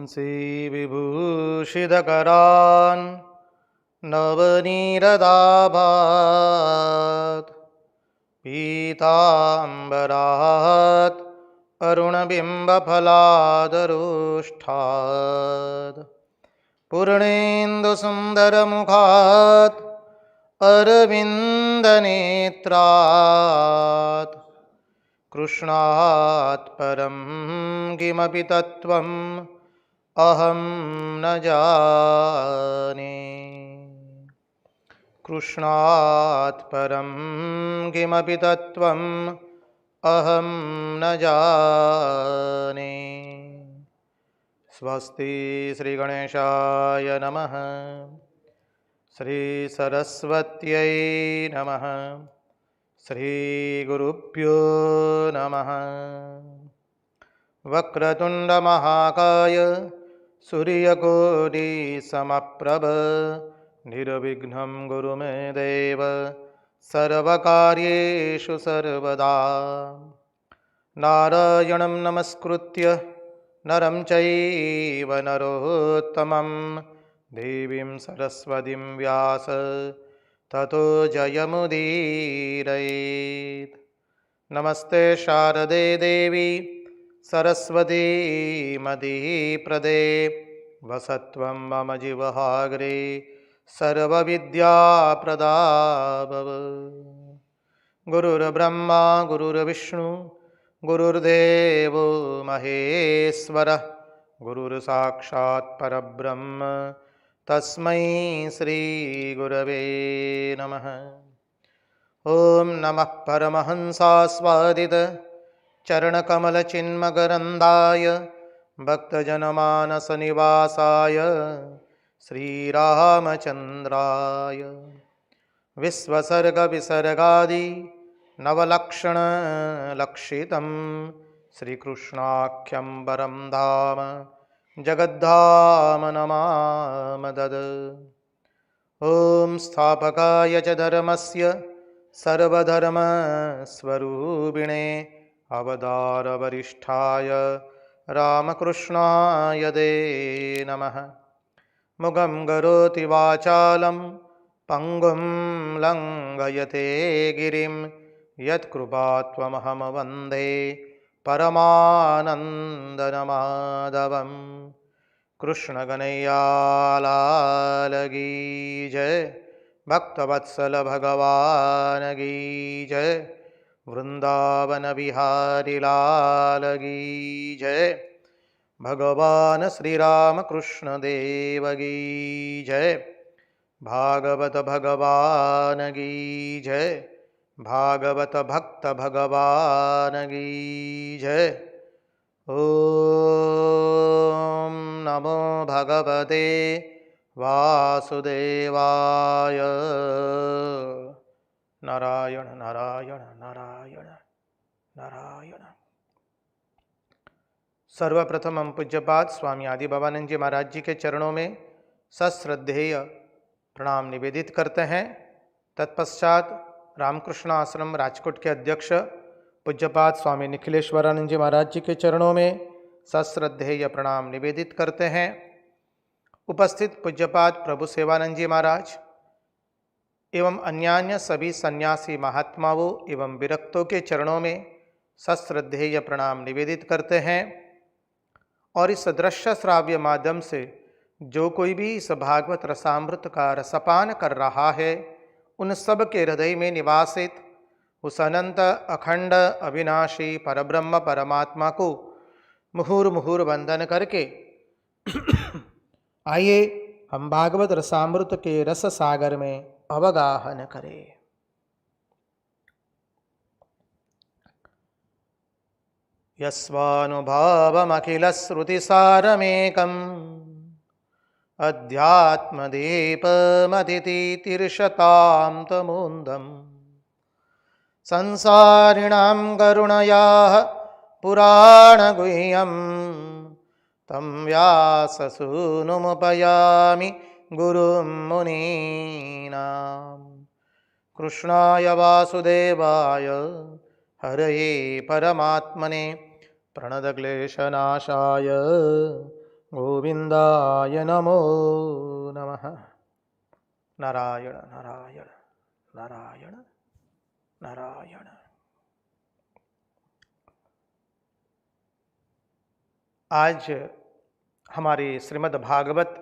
वंशी विभूषितकरान् नवनीरदाभात् पीताम्बरात् अरुणबिम्बफलादरोष्ठात् पूर्णेन्दुसुन्दरमुखात् अरविन्दनेत्रात् कृष्णात् परं किमपि तत्त्वम् अहं न जाने। कृष्णात् परं किमपि तत्त्वम् अहं न जाने। स्वस्ति श्रीगणेशाय नमः। श्रीसरस्वत्यै नमः। श्रीगुरुभ्यो नमः। वक्रतुण्डमहाकाय सूर्यकोटिसमप्रभ निर्विघ्नं कुरु मे देव सर्वकार्येषु सर्वदा। नारायणं नमस्कृत्य नरं चैव नरोत्तमं देवीं सरस्वतीं व्यास ततो जयमुदीरयेत्। नमस्ते शारदे देवी सरस्वती मदीप्रदे वसत्वं मम जीवहाग्रे सर्वविद्याप्रदा भव। गुरुर्ब्रह्मा गुरुर्विष्णु गुरुर्देवो महेश्वरः गुरुर्साक्षात् परब्रह्म तस्मै श्रीगुरवे नमः। ॐ नमः परमहंसास्वादित चरणकमलचिन्मकरन्दाय भक्तजनमानसनिवासाय श्रीरामचन्द्राय विश्वसर्गविसर्गादि नवलक्षणलक्षितं श्रीकृष्णाख्यं परं धाम जगद्धाम नमामदद। ॐ स्थापकाय च धर्मस्य सर्वधर्मस्वरूपिणे अवतारवरिष्ठाय रामकृष्णाय ते नमः। मुगं करोति वाचालं पङ्गुं लङ्घयते गिरिं यत्कृपात्वमहं वन्दे परमानन्दमाधवम्। कृष्णकनैयालाल की जय, भक्तवत्सल भगवान की जय, वृंदावन बिहारी लाल की जय, भगवान श्री राम कृष्ण देव की जय, भागवत भगवान की जय, भागवत भक्त भगवान की जय। ओम नमो भगवते वासुदेवाय। नारायण नारायण नारायण नारायण। सर्वप्रथम हम पूज्यपाद स्वामी आदि भवानंद जी महाराज जी के चरणों में सश्रद्धेय प्रणाम निवेदित करते हैं। तत्पश्चात रामकृष्ण आश्रम राजकोट के अध्यक्ष पूज्यपाद स्वामी निखिलेश्वरानंद जी महाराज जी के चरणों में सश्रद्धेय प्रणाम निवेदित करते हैं। उपस्थित पूज्यपाद प्रभु सेवानंद जी महाराज एवं अन्यान्य सभी सन्यासी महात्माओं एवं विरक्तों के चरणों में सश्रद्धेय प्रणाम निवेदित करते हैं। और इस दृश्य श्राव्य माध्यम से जो कोई भी इस भागवत रसामृत का रसपान कर रहा है, उन सब के हृदय में निवासित उस अनंत अखंड अविनाशी परब्रह्म परमात्मा को मुहुर मुहुर वंदन करके आइए हम भागवत रसामृत के रस सागर में अवगाहन करें। यस्वानुभावमखिल श्रुतिसारमेकम् अध्यात्मदीपमतितीर्षतां तमोन्दम् संसारिणां करुणयाः पुराणगुह्यं तं व्याससूनुमुपयामि गुरुं मुनीनां। कृष्णाय वासुदेवाय हरये परमात्मने प्रणतक्लेशनाशाय गोविंदाय नमो नमः। नारायण नारायण नारायण नारायण। आज हमारे श्रीमद् भागवत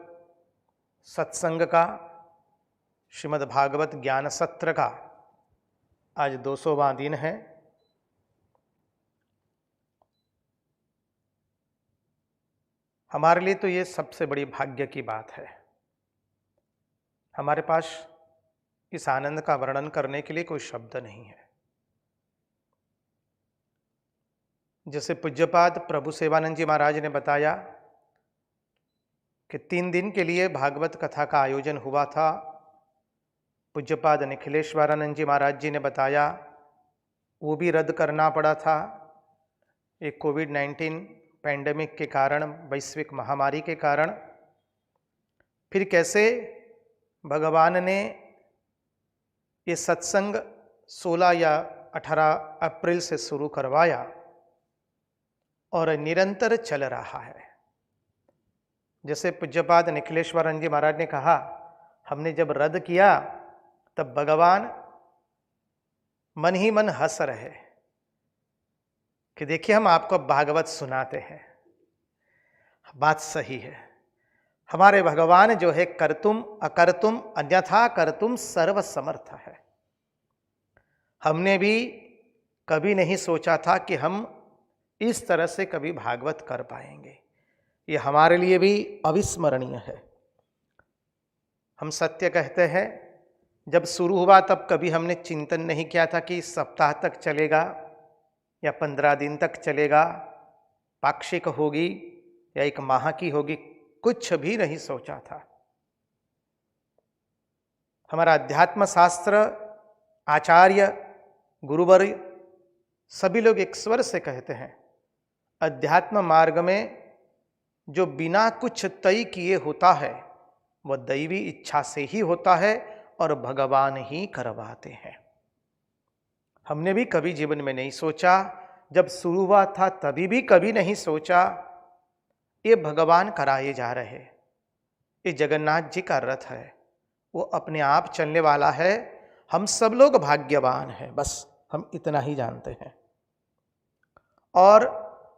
सत्संग का, श्रीमद् भागवत ज्ञान सत्र का आज 200वां दिन है। हमारे लिए तो ये सबसे बड़ी भाग्य की बात है। हमारे पास इस आनंद का वर्णन करने के लिए कोई शब्द नहीं है। जैसे पूज्यपाद प्रभु सेवानंद जी महाराज ने बताया कि 3 दिन के लिए भागवत कथा का आयोजन हुआ था। पूज्यपाद निखिलेश्वरानंद जी महाराज जी ने बताया वो भी रद्द करना पड़ा था, एक कोविड-19 पैंडेमिक के कारण, वैश्विक महामारी के कारण। फिर कैसे भगवान ने ये सत्संग 16 या 18 अप्रैल से शुरू करवाया और निरंतर चल रहा है। जैसे पूज्यपाद निखिलेश्वरानंद जी महाराज ने कहा, हमने जब रद्द किया तब भगवान मन ही मन हंस रहे कि देखिए हम आपको भागवत सुनाते हैं। बात सही है। हमारे भगवान जो है कर्तुम अकर्तुम अन्यथा कर्तुम सर्व समर्थ है। हमने भी कभी नहीं सोचा था कि हम इस तरह से कभी भागवत कर पाएंगे। ये हमारे लिए भी अविस्मरणीय है। हम सत्य कहते हैं, जब शुरू हुआ तब कभी हमने चिंतन नहीं किया था कि सप्ताह तक चलेगा या 15 दिन तक चलेगा, पाक्षिक होगी या 1 माह की होगी, कुछ भी नहीं सोचा था। हमारा अध्यात्म शास्त्र आचार्य गुरुवर्य सभी लोग एक स्वर से कहते हैं, अध्यात्म मार्ग में जो बिना कुछ तय किए होता है वह दैवी इच्छा से ही होता है और भगवान ही करवाते हैं। हमने भी कभी जीवन में नहीं सोचा, जब शुरू हुआ था तभी भी कभी नहीं सोचा ये भगवान कराए जा रहे। ये जगन्नाथ जी का रथ है, वो अपने आप चलने वाला है। हम सब लोग भाग्यवान हैं, बस हम इतना ही जानते हैं। और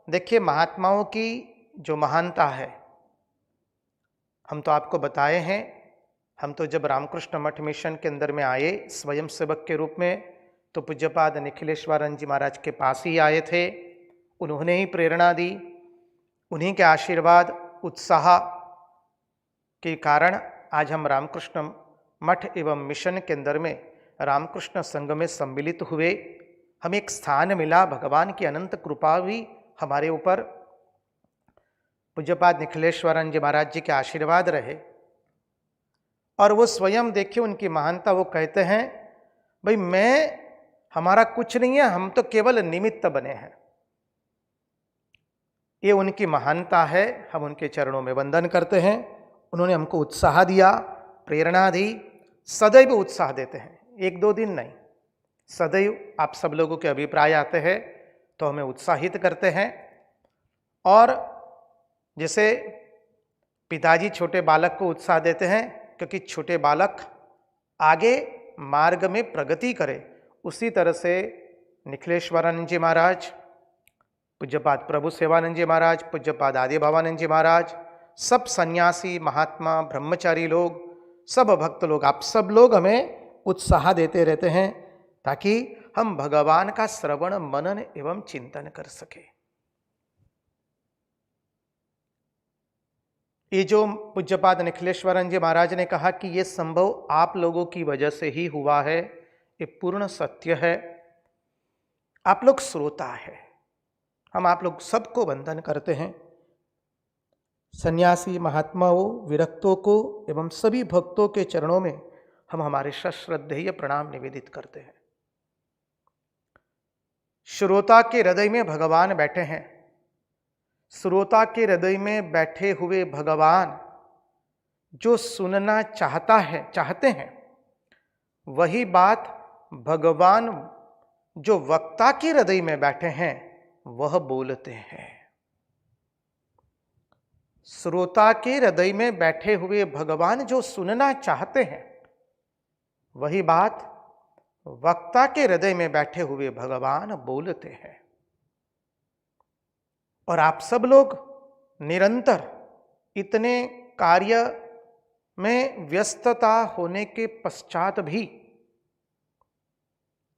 देखिए महात्माओं की जो महानता है, हम तो आपको बताए हैं। हम तो जब रामकृष्ण मठ मिशन के अंदर में आए स्वयं सेवक के रूप में, तो पूज्यपाद निखिलेश्वरानंद जी महाराज के पास ही आए थे। उन्होंने ही प्रेरणा दी, उन्हीं के आशीर्वाद उत्साह के कारण आज हम रामकृष्ण मठ एवं मिशन के अंदर में रामकृष्ण संघ में सम्मिलित हुए। हमें एक स्थान मिला, भगवान की अनंत कृपा भी हमारे ऊपर, पूज्यपाद निखिलेश्वरानंद जी महाराज जी के आशीर्वाद रहे। और वो स्वयं देखिए उनकी महानता, वो कहते हैं भाई हमारा कुछ नहीं है, हम तो केवल निमित्त बने हैं। ये उनकी महानता है। हम उनके चरणों में वंदन करते हैं। उन्होंने हमको उत्साह दिया, प्रेरणा दी, सदैव उत्साह देते हैं, 1-2 दिन नहीं, सदैव आप सब लोगों के अभिप्राय आते हैं तो हमें उत्साहित करते हैं। और जैसे पिताजी छोटे बालक को उत्साह देते हैं क्योंकि छोटे बालक आगे मार्ग में प्रगति करे, उसी तरह से निखिलेश्वरानंद जी महाराज, पूज्यपाद प्रभु सेवानंद जी महाराज, पूज्यपाद आदि भवानंद जी महाराज, सब सन्यासी महात्मा ब्रह्मचारी लोग, सब भक्त लोग, आप सब लोग हमें उत्साह देते रहते हैं ताकि हम भगवान का श्रवण मनन एवं चिंतन कर सके। ये जो पूज्यपाद निखिलेश्वरानंद जी महाराज ने कहा कि ये संभव आप लोगों की वजह से ही हुआ है, ये पूर्ण सत्य है। आप लोग श्रोता है, हम आप लोग सबको वंदन करते हैं। सन्यासी महात्माओं, विरक्तों को एवं सभी भक्तों के चरणों में हम हमारे सश्रद्धेय प्रणाम निवेदित करते हैं। श्रोता के हृदय में भगवान बैठे हैं। श्रोता के हृदय में बैठे हुए भगवान जो सुनना चाहते हैं, वही बात भगवान जो वक्ता के हृदय में बैठे हैं वह बोलते हैं। श्रोता के हृदय में बैठे हुए भगवान जो सुनना चाहते हैं, वही बात वक्ता के हृदय में बैठे हुए भगवान बोलते हैं। और आप सब लोग निरंतर इतने कार्य में व्यस्तता होने के पश्चात भी,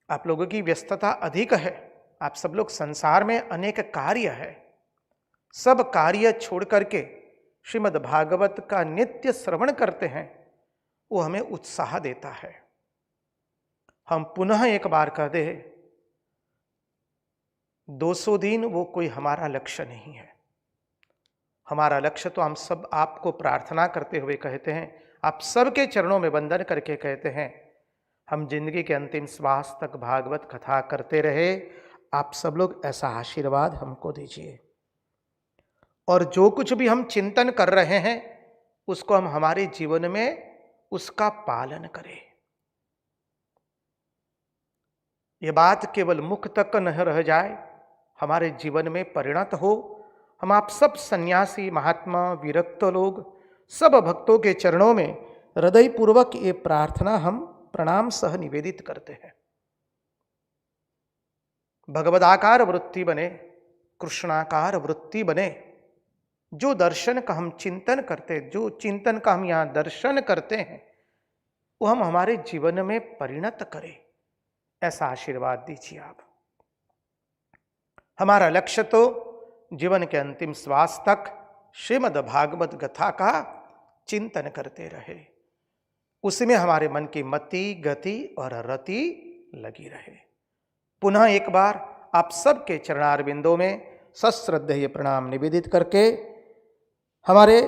आप लोगों की व्यस्तता अधिक है, आप सब लोग संसार में अनेक कार्य है, सब कार्य छोड़ करके श्रीमद् भागवत का नित्य श्रवण करते हैं, वो हमें उत्साह देता है। हम पुनः एक बार कह दे, 200 दिन वो कोई हमारा लक्ष्य नहीं है। हमारा लक्ष्य तो हम सब आपको प्रार्थना करते हुए कहते हैं, आप सबके चरणों में वंदन करके कहते हैं, हम जिंदगी के अंतिम श्वास तक भागवत कथा करते रहे। आप सब लोग ऐसा आशीर्वाद हमको दीजिए, और जो कुछ भी हम चिंतन कर रहे हैं उसको हम हमारे जीवन में उसका पालन करें। ये बात केवल मुख तक न रह जाए, हमारे जीवन में परिणत हो। हम आप सब सन्यासी, महात्मा, विरक्त लोग, सब भक्तों के चरणों में हृदय पूर्वक ये प्रार्थना हम प्रणाम सह निवेदित करते हैं। भगवदाकार वृत्ति बने, कृष्णाकार वृत्ति बने। जो दर्शन का हम चिंतन करते, जो चिंतन का हम यहाँ दर्शन करते हैं, वो हम हमारे जीवन में परिणत करें, ऐसा आशीर्वाद दीजिए आप। हमारा लक्ष्य तो जीवन के अंतिम श्वास तक श्रीमद् भागवत कथा का चिंतन करते रहे, उसमें हमारे मन की मति, गति और रति लगी रहे। पुनः एक बार आप सबके चरणारविंदों में सश्रद्धेय प्रणाम निवेदित करके हमारे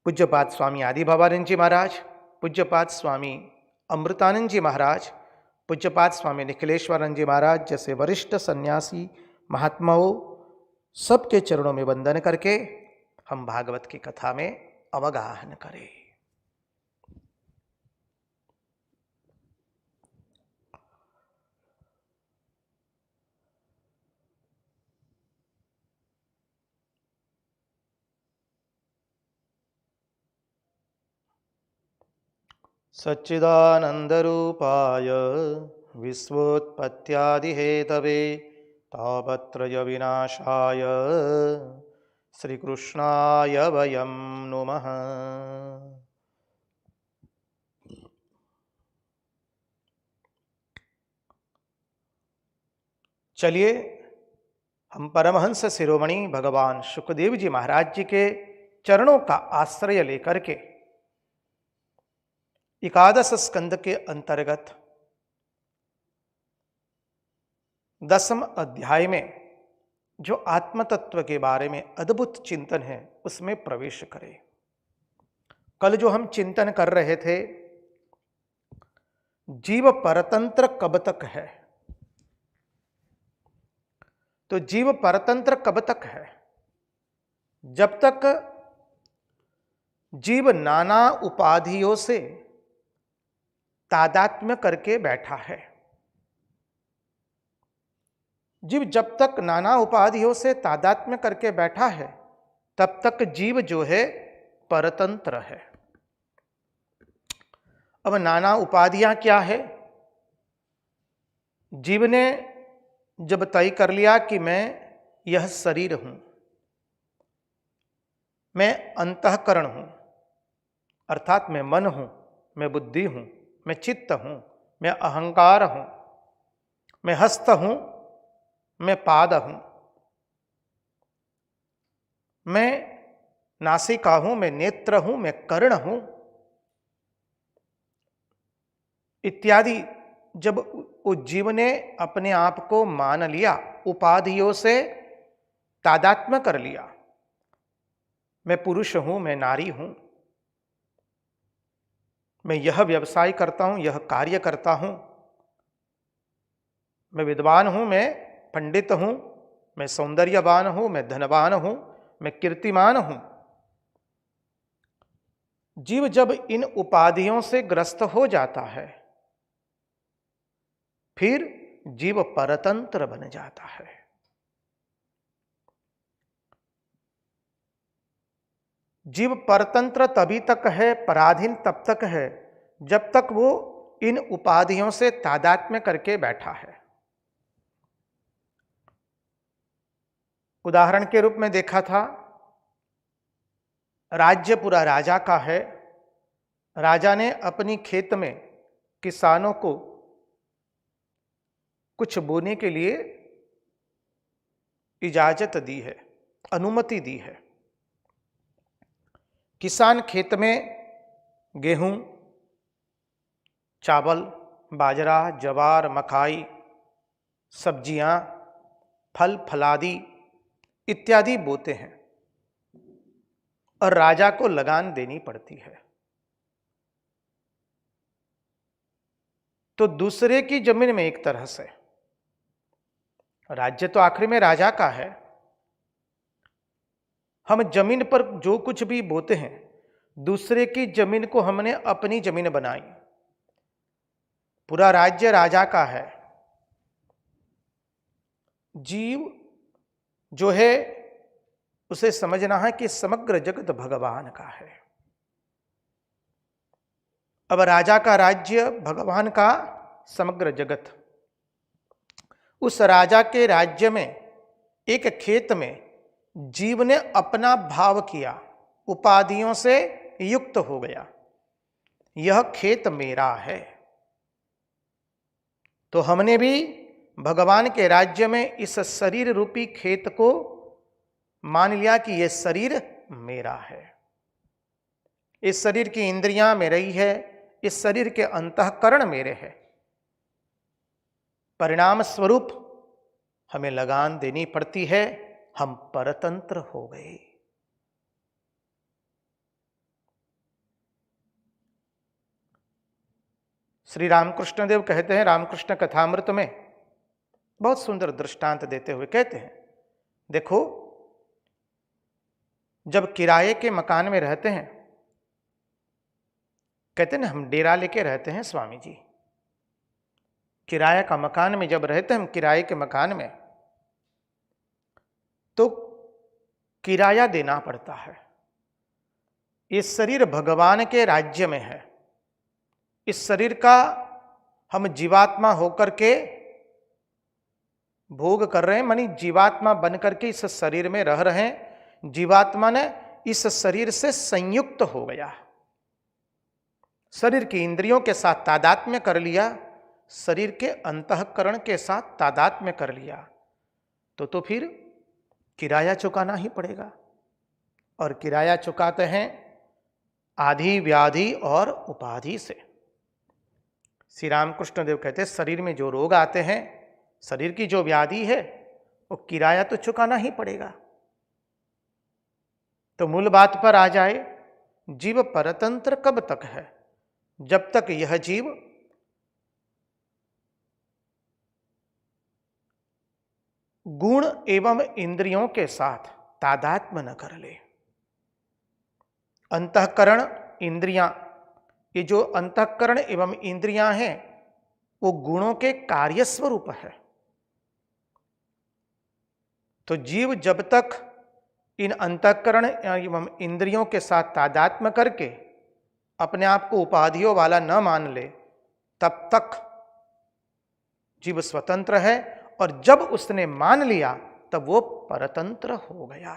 पूज्यपाद स्वामी आदि भवानंद जी महाराज, पूज्यपाद स्वामी अमृतानंद जी महाराज, पूज्यपाद स्वामी निखिलेश्वरानंद जी महाराज जैसे वरिष्ठ सन्यासी महात्माओं, सबके चरणों में वंदन करके हम भागवत की कथा में अवगाहन करें। सच्चिदानंदरूपाय विश्वोत्पत्त्यादिहेतवे तापत्रय विनाशाय श्रीकृष्णाय वयं नुमः। चलिए हम परमहंस शिरोमणि भगवान शुकदेव जी महाराज जी के चरणों का आश्रय लेकर के एकादश स्कंद के अंतर्गत 10वें अध्याय में जो आत्म तत्व के बारे में अद्भुत चिंतन है उसमें प्रवेश करें। कल जो हम चिंतन कर रहे थे, जीव परतंत्र कब तक है, तो जीव परतंत्र कब तक है? जब तक जीव नाना उपाधियों से तादात्म्य करके बैठा है। जीव जब तक नाना उपाधियों से तादात्म्य करके बैठा है, तब तक जीव जो है परतंत्र है। अब नाना उपाधियां क्या है? जीव ने जब तय कर लिया कि मैं यह शरीर हूं, मैं अंतःकरण हूं, अर्थात मैं मन हूं, मैं बुद्धि हूं, मैं चित्त हूं, मैं अहंकार हूं, मैं हस्त हूं, मैं पाद हूं, मैं नासिका हूं, मैं नेत्र हूं, मैं कर्ण हूं इत्यादि। जब उस जीव ने अपने आप को मान लिया, उपाधियों से तादात्म्य कर लिया, मैं पुरुष हूं, मैं नारी हूं, मैं यह व्यवसाय करता हूं, यह कार्य करता हूं, मैं विद्वान हूं, मैं पंडित हूं, मैं सौंदर्यवान हूं, मैं धनवान हूं, मैं कीर्तिमान हूं। जीव जब इन उपाधियों से ग्रस्त हो जाता है, फिर जीव परतंत्र बन जाता है। जीव परतंत्र तभी तक है, पराधीन तब तक है जब तक वो इन उपाधियों से तादात्म्य करके बैठा है। उदाहरण के रूप में देखा था, राज्य पूरा राजा का है। राजा ने अपनी खेत में किसानों को कुछ बोने के लिए इजाजत दी है, अनुमति दी है। किसान खेत में गेहूं, चावल, बाजरा, ज्वार, मकाई, सब्जियां, फल फलादि इत्यादि बोते हैं और राजा को लगान देनी पड़ती है। तो दूसरे की जमीन में एक तरह से राज्य तो आखिर में राजा का है। हम जमीन पर जो कुछ भी बोते हैं, दूसरे की जमीन को हमने अपनी जमीन बनाई। पूरा राज्य राजा का है। जीव जो है उसे समझना है कि समग्र जगत भगवान का है। अब राजा का राज्य, भगवान का समग्र जगत। उस राजा के राज्य में एक खेत में जीव ने अपना भाव किया, उपाधियों से युक्त हो गया, यह खेत मेरा है। तो हमने भी भगवान के राज्य में इस शरीर रूपी खेत को मान लिया कि यह शरीर मेरा है। इस शरीर की इंद्रियां मेरी है, इस शरीर के अंतःकरण मेरे हैं। परिणाम स्वरूप हमें लगान देनी पड़ती है, हम परतंत्र हो गए। श्री रामकृष्ण देव कहते हैं, रामकृष्ण कथामृत में बहुत सुंदर दृष्टांत देते हुए कहते हैं, देखो जब किराए के मकान में रहते हैं, कहते हैं ना हम डेरा लेके रहते हैं स्वामी जी, किराया का मकान में जब रहते हैं हम किराए के मकान में, तो किराया देना पड़ता है। ये शरीर भगवान के राज्य में है। इस शरीर का हम जीवात्मा होकर के भोग कर रहे हैं, मानी जीवात्मा बन करके इस शरीर में रह रहे हैं। जीवात्मा ने इस शरीर से संयुक्त हो गया, शरीर की इंद्रियों के साथ तादात्म्य कर लिया, शरीर के अंतःकरण के साथ तादात्म्य कर लिया, तो फिर किराया चुकाना ही पड़ेगा। और किराया चुकाते हैं आधि व्याधि और उपाधि से। श्री रामकृष्ण देव कहते हैं शरीर में जो रोग आते हैं, शरीर की जो व्याधि है, वो किराया तो चुकाना ही पड़ेगा। तो मूल बात पर आ जाए, जीव परतंत्र कब तक है? जब तक यह जीव गुण एवं इंद्रियों के साथ तादात्म्य न कर ले। अंतःकरण, इंद्रियां, ये जो अंतःकरण एवं इंद्रियां हैं वो गुणों के कार्य स्वरूप है। तो जीव जब तक इन अंतःकरण एवं इंद्रियों के साथ तादात्म्य करके अपने आप को उपाधियों वाला न मान ले, तब तक जीव स्वतंत्र है। और जब उसने मान लिया तब वो परतंत्र हो गया।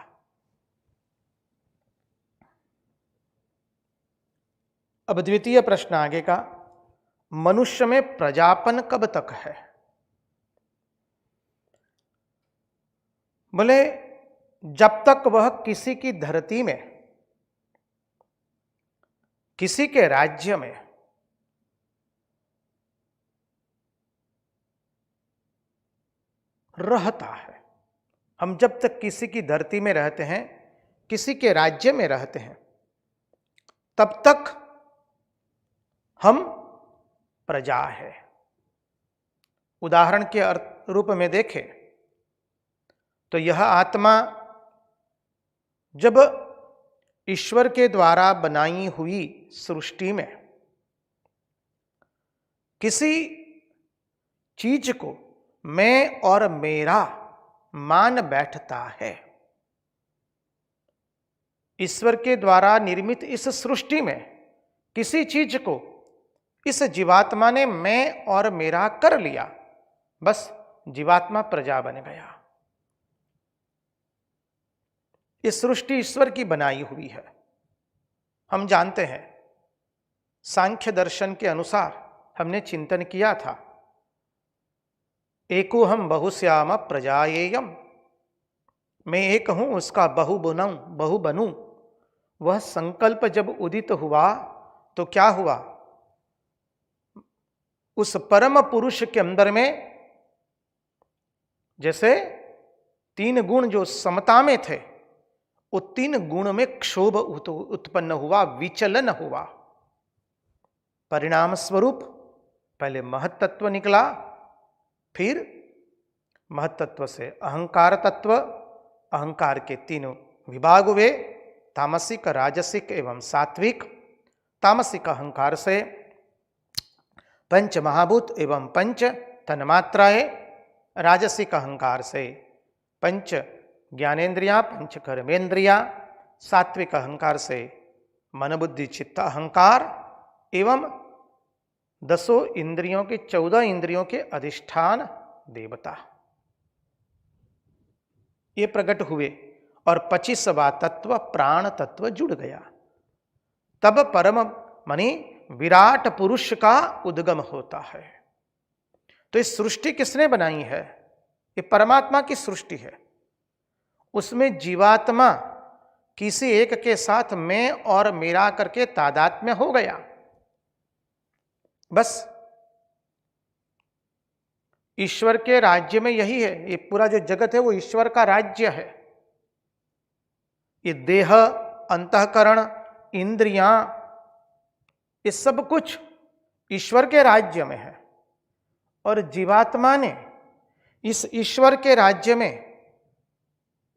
अब द्वितीय प्रश्न आगे का, मनुष्य में प्रजापन कब तक है? बोले जब तक वह किसी की धरती में, किसी के राज्य में रहता है। हम जब तक किसी की धरती में रहते हैं, किसी के राज्य में रहते हैं, तब तक हम प्रजा है। उदाहरण के रूप में देखें तो यह आत्मा जब ईश्वर के द्वारा बनाई हुई सृष्टि में किसी चीज को मैं और मेरा मान बैठता है, ईश्वर के द्वारा निर्मित इस सृष्टि में किसी चीज को इस जीवात्मा ने मैं और मेरा कर लिया, बस जीवात्मा प्रजा बन गया। ये सृष्टि ईश्वर की बनाई हुई है। हम जानते हैं, सांख्य दर्शन के अनुसार हमने चिंतन किया था, एको हम बहुश्याम प्रजाएयम, मैं एक हूं उसका बहु बनूं। वह संकल्प जब उदित हुआ तो क्या हुआ? उस परम पुरुष के अंदर में जैसे 3 गुण जो समता में थे, वो 3 गुण में क्षोभ उत्पन्न हुआ, विचलन हुआ। परिणाम स्वरूप पहले महत्तत्व निकला, फिर महत्तत्व से अहंकार तत्व, अहंकार के 3 विभाग हुए, तामसिक, राजसिक एवं सात्विक। तामसिक अहंकार से पंच महाभूत एवं पंच तन्मात्राएं, राजसिक अहंकार से पंच ज्ञानेन्द्रियां, पंच कर्मेंद्रियां, सात्विक अहंकार से मन बुद्धि चित्त अहंकार एवं 10 इंद्रियों के 14 इंद्रियों के अधिष्ठान देवता, ये प्रकट हुए और 25वां तत्व प्राण तत्व जुड़ गया। तब परम मानी विराट पुरुष का उद्गम होता है। तो इस सृष्टि किसने बनाई है? ये परमात्मा की सृष्टि है। उसमें जीवात्मा किसी एक के साथ मैं और मेरा करके तादात्म्य हो गया, बस। ईश्वर के राज्य में यही है, ये पूरा जो जगत है वो ईश्वर का राज्य है। ये देह, अंतःकरण, इंद्रियां, ये सब कुछ ईश्वर के राज्य में है। और जीवात्मा ने इस ईश्वर के राज्य में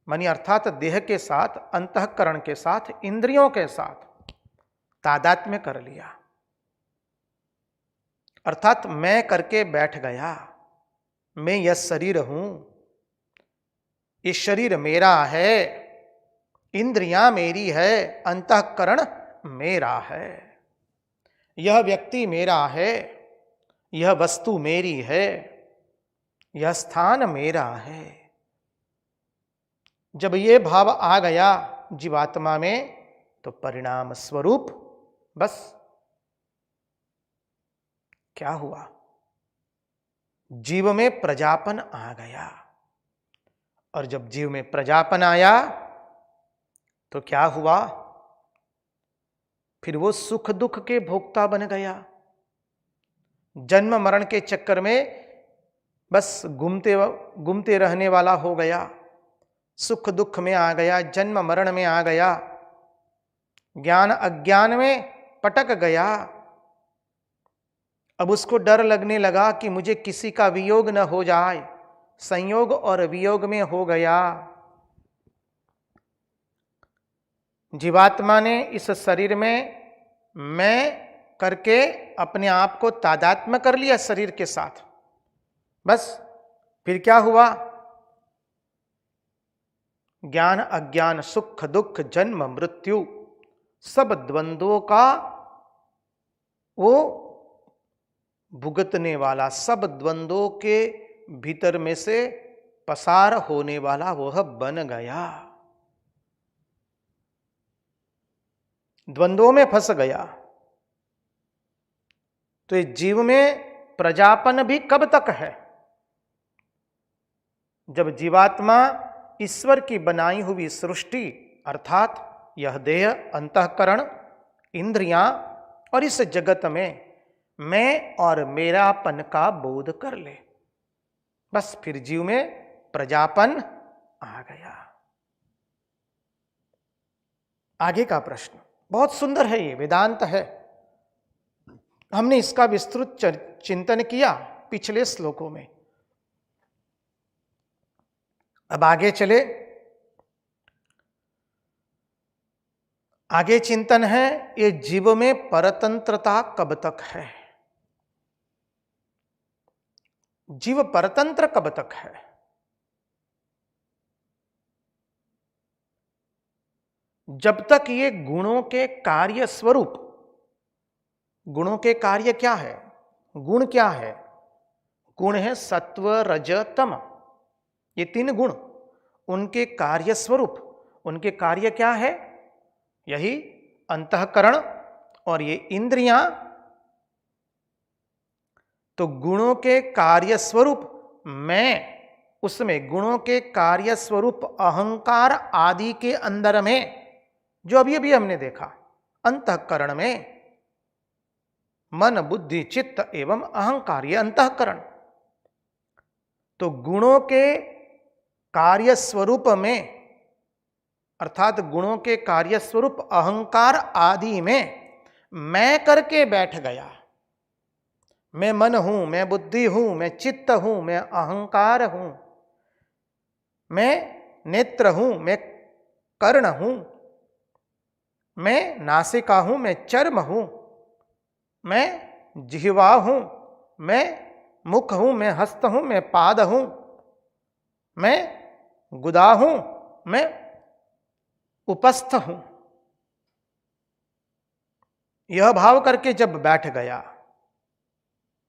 मानी अर्थात देह के साथ, अंतःकरण के साथ, इंद्रियों के साथ तादात्म्य कर लिया, अर्थात मैं करके बैठ गया। मैं यह शरीर हूं, ये शरीर मेरा है, इंद्रियां मेरी है, अंतःकरण मेरा है, यह व्यक्ति मेरा है, यह वस्तु मेरी है, यह स्थान मेरा है। जब ये भाव आ गया जीवात्मा में तो परिणाम स्वरूप बस क्या हुआ? जीव में प्रजापन आ गया। और जब जीव में प्रजापन आया तो क्या हुआ? फिर वो सुख दुख के भोक्ता बन गया। जन्म मरण के चक्कर में बस घूमते रहने वाला हो गया, सुख दुख में आ गया, जन्म मरण में आ गया, ज्ञान अज्ञान में पटक गया। अब उसको डर लगने लगा कि मुझे किसी का वियोग न हो जाए, संयोग और वियोग में हो गया। जीवात्मा ने इस शरीर में मैं करके अपने आप को तादात्म्य कर लिया शरीर के साथ, बस। फिर क्या हुआ? ज्ञान अज्ञान, सुख दुख, जन्म मृत्यु, सब द्वंद्वों का वो भुगतने वाला, सब द्वंद्वों के भीतर में से पसार होने वाला वह बन गया, द्वंद्वों में फंस गया। तो इस जीव में प्रजापन भी कब तक है? जब जीवात्मा ईश्वर की बनाई हुई सृष्टि अर्थात यह देह, अंतःकरण, इंद्रियां और इस जगत में मैं और मेरापन का बोध कर ले, बस फिर जीव में प्रजापन आ गया। आगे का प्रश्न बहुत सुंदर है, ये वेदांत है। हमने इसका विस्तृत चिंतन किया पिछले श्लोकों में। अब आगे चले। आगे चिंतन है, ये जीव में परतंत्रता कब तक है? जीव परतंत्र कब तक है? जब तक ये गुणों के कार्य स्वरूप, गुणों के कार्य क्या है, गुण क्या है? गुण है सत्व रज तम, ये तीन गुण, उनके कार्य स्वरूप, उनके कार्य क्या है? यही अंतःकरण और ये इंद्रियां। तो गुणों के कार्य स्वरूप मैं, उसमें गुणों के कार्य स्वरूप अहंकार आदि के अंदर में, जो अभी अभी हमने देखा, अंतःकरण में मन बुद्धि चित्त एवं अहंकार, ये अंतःकरण। तो गुणों के कार्य स्वरूप में, अर्थात गुणों के कार्य स्वरूप अहंकार आदि में मैं करके बैठ गया। मैं मन हूं, मैं बुद्धि हूं, मैं चित्त हूं, मैं अहंकार हूं, मैं नेत्र हूं, मैं कर्ण हूं, मैं नासिका हूं, मैं चर्म हूं, मैं जिह्वा हूं, मैं मुख हूं, मैं हस्त हूं, मैं पाद हूं, मैं गुदा हूं, मैं उपस्थ हूं। यह भाव करके जब बैठ गया,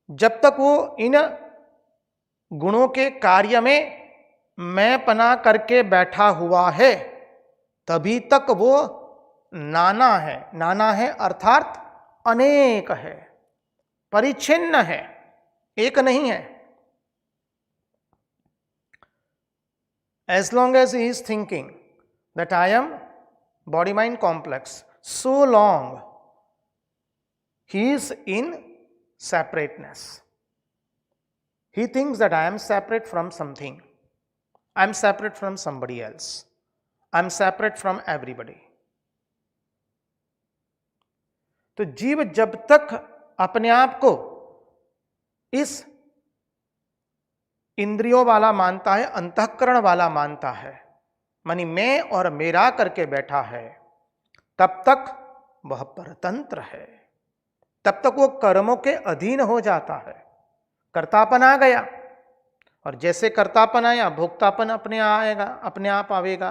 जब तक वो इन गुणों के कार्य में मैं पना करके बैठा हुआ है, तभी तक वो नाना है। नाना है अर्थात अनेक है, परिच्छिन्न है, एक नहीं है। As long as he is thinking that I am body mind complex, so long he is in separateness. He thinks that I am separate from something, I am separate from somebody else, I am separate from everybody. तो जीव जब तक अपने आप को इस इंद्रियों वाला मानता है, अंतःकरण वाला मानता है, मानी मैं और मेरा करके बैठा है, तब तक वह परतंत्र है, तब तक वो कर्मों के अधीन हो जाता है। कर्तापन आ गया, और जैसे कर्तापन आया भोक्तापन अपने आएगा, अपने आप आवेगा।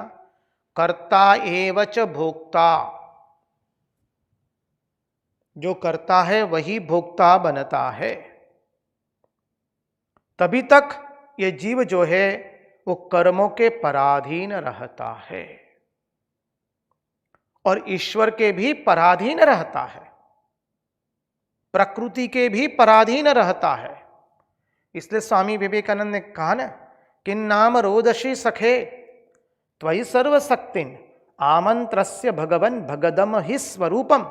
कर्ता एवच भोक्ता, जो करता है वही भोक्ता बनता है। तभी तक ये जीव जो है वो कर्मों के पराधीन रहता है और ईश्वर के भी पराधीन रहता है, प्रकृति के भी पराधीन रहता है। इसलिए स्वामी विवेकानंद ने कहा ना, किन नाम रोदशी सखे त्वयि सर्वशक्तिन आमंत्रस्य भगवन भगदम हि स्वरूपम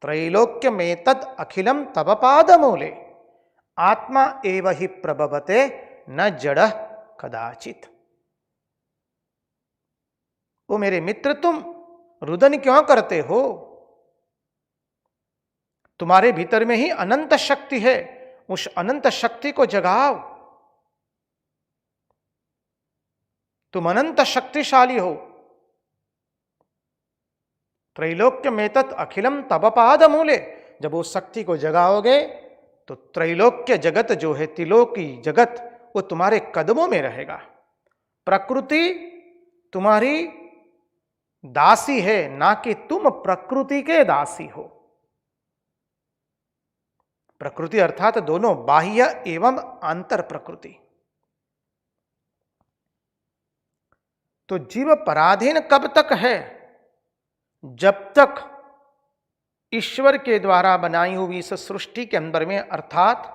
त्रैलोक्य में तद अखिलम तव पादमूले आत्मा एव हि प्रभवते न जड़ कदाचित। ओ मेरे मित्र, तुम रुदन क्यों करते हो? तुम्हारे भीतर में ही अनंत शक्ति है, उस अनंत शक्ति को जगाओ। तुम अनंत शक्तिशाली हो। त्रैलोक्य में तत् अखिलम तव पाद मूले, जब उस शक्ति को जगाओगे तो त्रैलोक्य जगत जो है, त्रिलोकी जगत, वो तुम्हारे कदमों में रहेगा। प्रकृति तुम्हारी दासी है, ना कि तुम प्रकृति के दासी हो। प्रकृति अर्थात दोनों, बाह्य एवं आंतर प्रकृति। तो जीव पराधीन कब तक है? जब तक ईश्वर के द्वारा बनाई हुई इस सृष्टि के अंदर में, अर्थात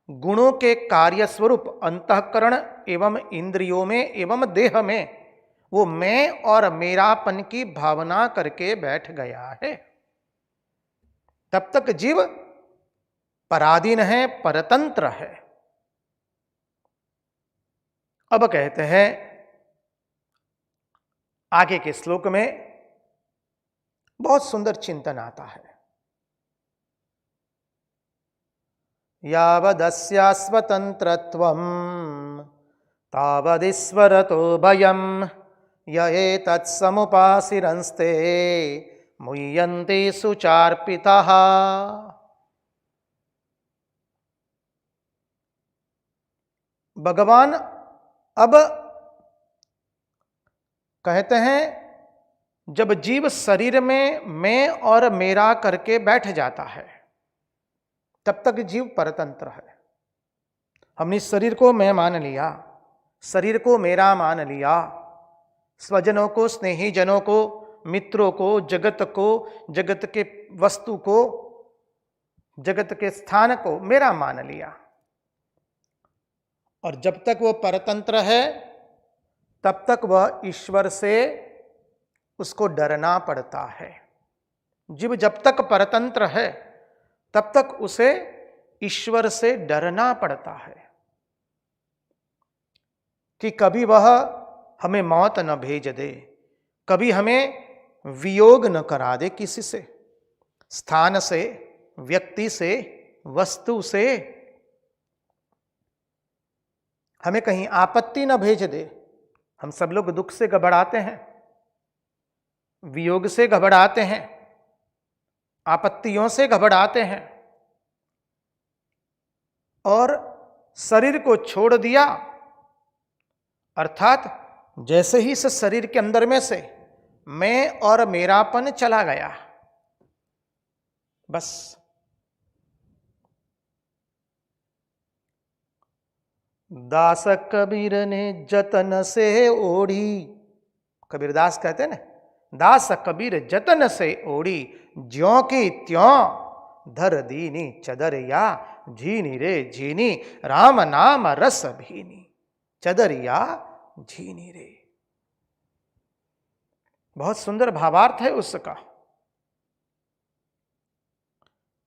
गुणों के कार्य स्वरूप अंतःकरण एवं इंद्रियों में एवं देह में वो मैं और मेरापन की भावना करके बैठ गया है, तब तक जीव पराधीन है, परतंत्र है। अब कहते हैं आगे के श्लोक में बहुत सुंदर चिंतन आता है। यावदस्या स्वतंत्रत्वं तावदीश्वरतो भयं य एतत्समुपासिरंस्ते मुह्यन्ते सुचार्पिताः। भगवान अब कहते हैं जब जीव शरीर में मैं और मेरा करके बैठ जाता है, तब तक जीव परतंत्र है। हमने शरीर को मैं मान लिया, शरीर को मेरा मान लिया, स्वजनों को, स्नेही जनों को, मित्रों को, जगत को, जगत के वस्तु को, जगत के स्थान को मेरा मान लिया। और जब तक वो परतंत्र है, तब तक वह ईश्वर से उसको डरना पड़ता है। जीव जब तक परतंत्र है, तब तक उसे ईश्वर से डरना पड़ता है कि कभी वह हमें मौत न भेज दे, कभी हमें वियोग न करा दे किसी से, स्थान से, व्यक्ति से, वस्तु से, हमें कहीं आपत्ति न भेज दे। हम सब लोग दुख से घबराते हैं, वियोग से घबराते हैं, आपत्तियों से घबराते हैं, और शरीर को छोड़ दिया, अर्थात जैसे ही इस शरीर के अंदर में से मैं और मेरापन चला गया, बस दास कबीर ने जतन से ओढ़ी, कबीरदास कहते हैं ना, दास कबीर जतन से ओढ़ी, ज्यों की त्यों धर दीनी चदरिया, झीनी रे झीनी राम नाम रस भीनी, चदरिया झीनी रे। बहुत सुंदर भावार्थ है उसका।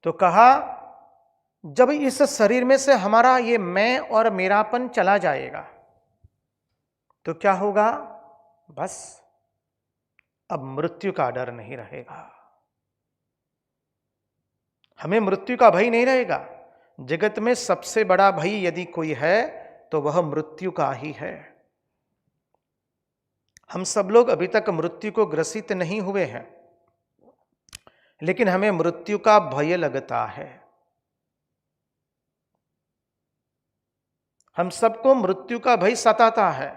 तो कहा जब इस शरीर में से हमारा ये मैं और मेरापन चला जाएगा तो क्या होगा? बस अब मृत्यु का डर नहीं रहेगा, हमें मृत्यु का भय नहीं रहेगा। जगत में सबसे बड़ा भय यदि कोई है तो वह मृत्यु का ही है। हम सब लोग अभी तक मृत्यु को ग्रसित नहीं हुए हैं, लेकिन हमें मृत्यु का भय लगता है। हम सबको मृत्यु का भय सताता है।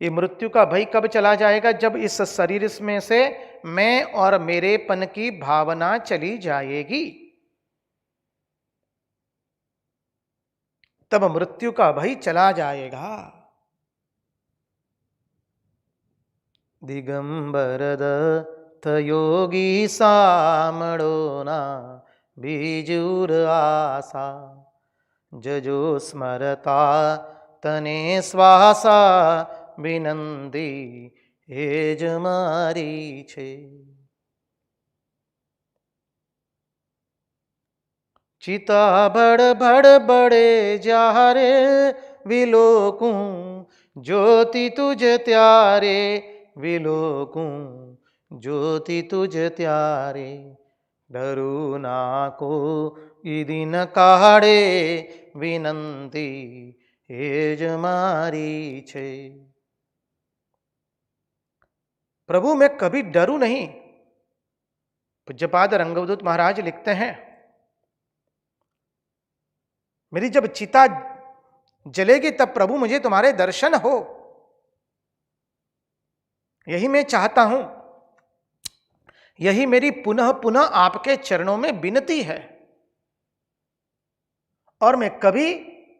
ये मृत्यु का भय कब चला जाएगा? जब इस शरीर में से मैं और मेरेपन की भावना चली जाएगी, तब मृत्यु का भय चला जाएगा। दिगंबर दत्त योगी सामड़ोना बीजूर आशा, जजो स्मरता तने श्वासा विनंदी हेज मारी छे। चिता बड़ बड़ बड़े जारे विलोकूं, ज्योति तुझ त्यारे विलोकूं, ज्योति तुझ त्यारे, डरू ना को दिन काढ़े विनंती हेज मारी छे। प्रभु मैं कभी डरू नहीं। पूज्यपाद रंगवदूत महाराज लिखते हैं, मेरी जब चिता जलेगी तब प्रभु मुझे तुम्हारे दर्शन हो, यही मैं चाहता हूं, यही मेरी पुनः पुनः आपके चरणों में विनती है। और मैं कभी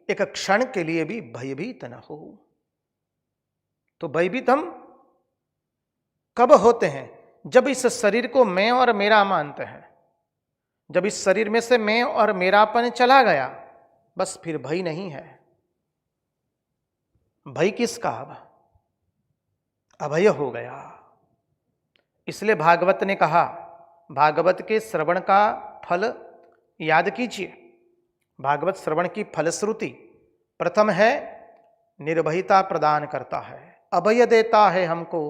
एक क्षण के लिए भी भयभीत न हो। तो भयभीत हम कब होते हैं? जब इस शरीर को मैं और मेरा मानते हैं। जब इस शरीर में से मैं और मेरापन चला गया, बस फिर भय नहीं है। भय किसका? अब अभय हो गया। इसलिए भागवत ने कहा, भागवत के श्रवण का फल याद कीजिए। भागवत श्रवण की फलश्रुति प्रथम है निर्भयता प्रदान करता है, अभय देता है, हमको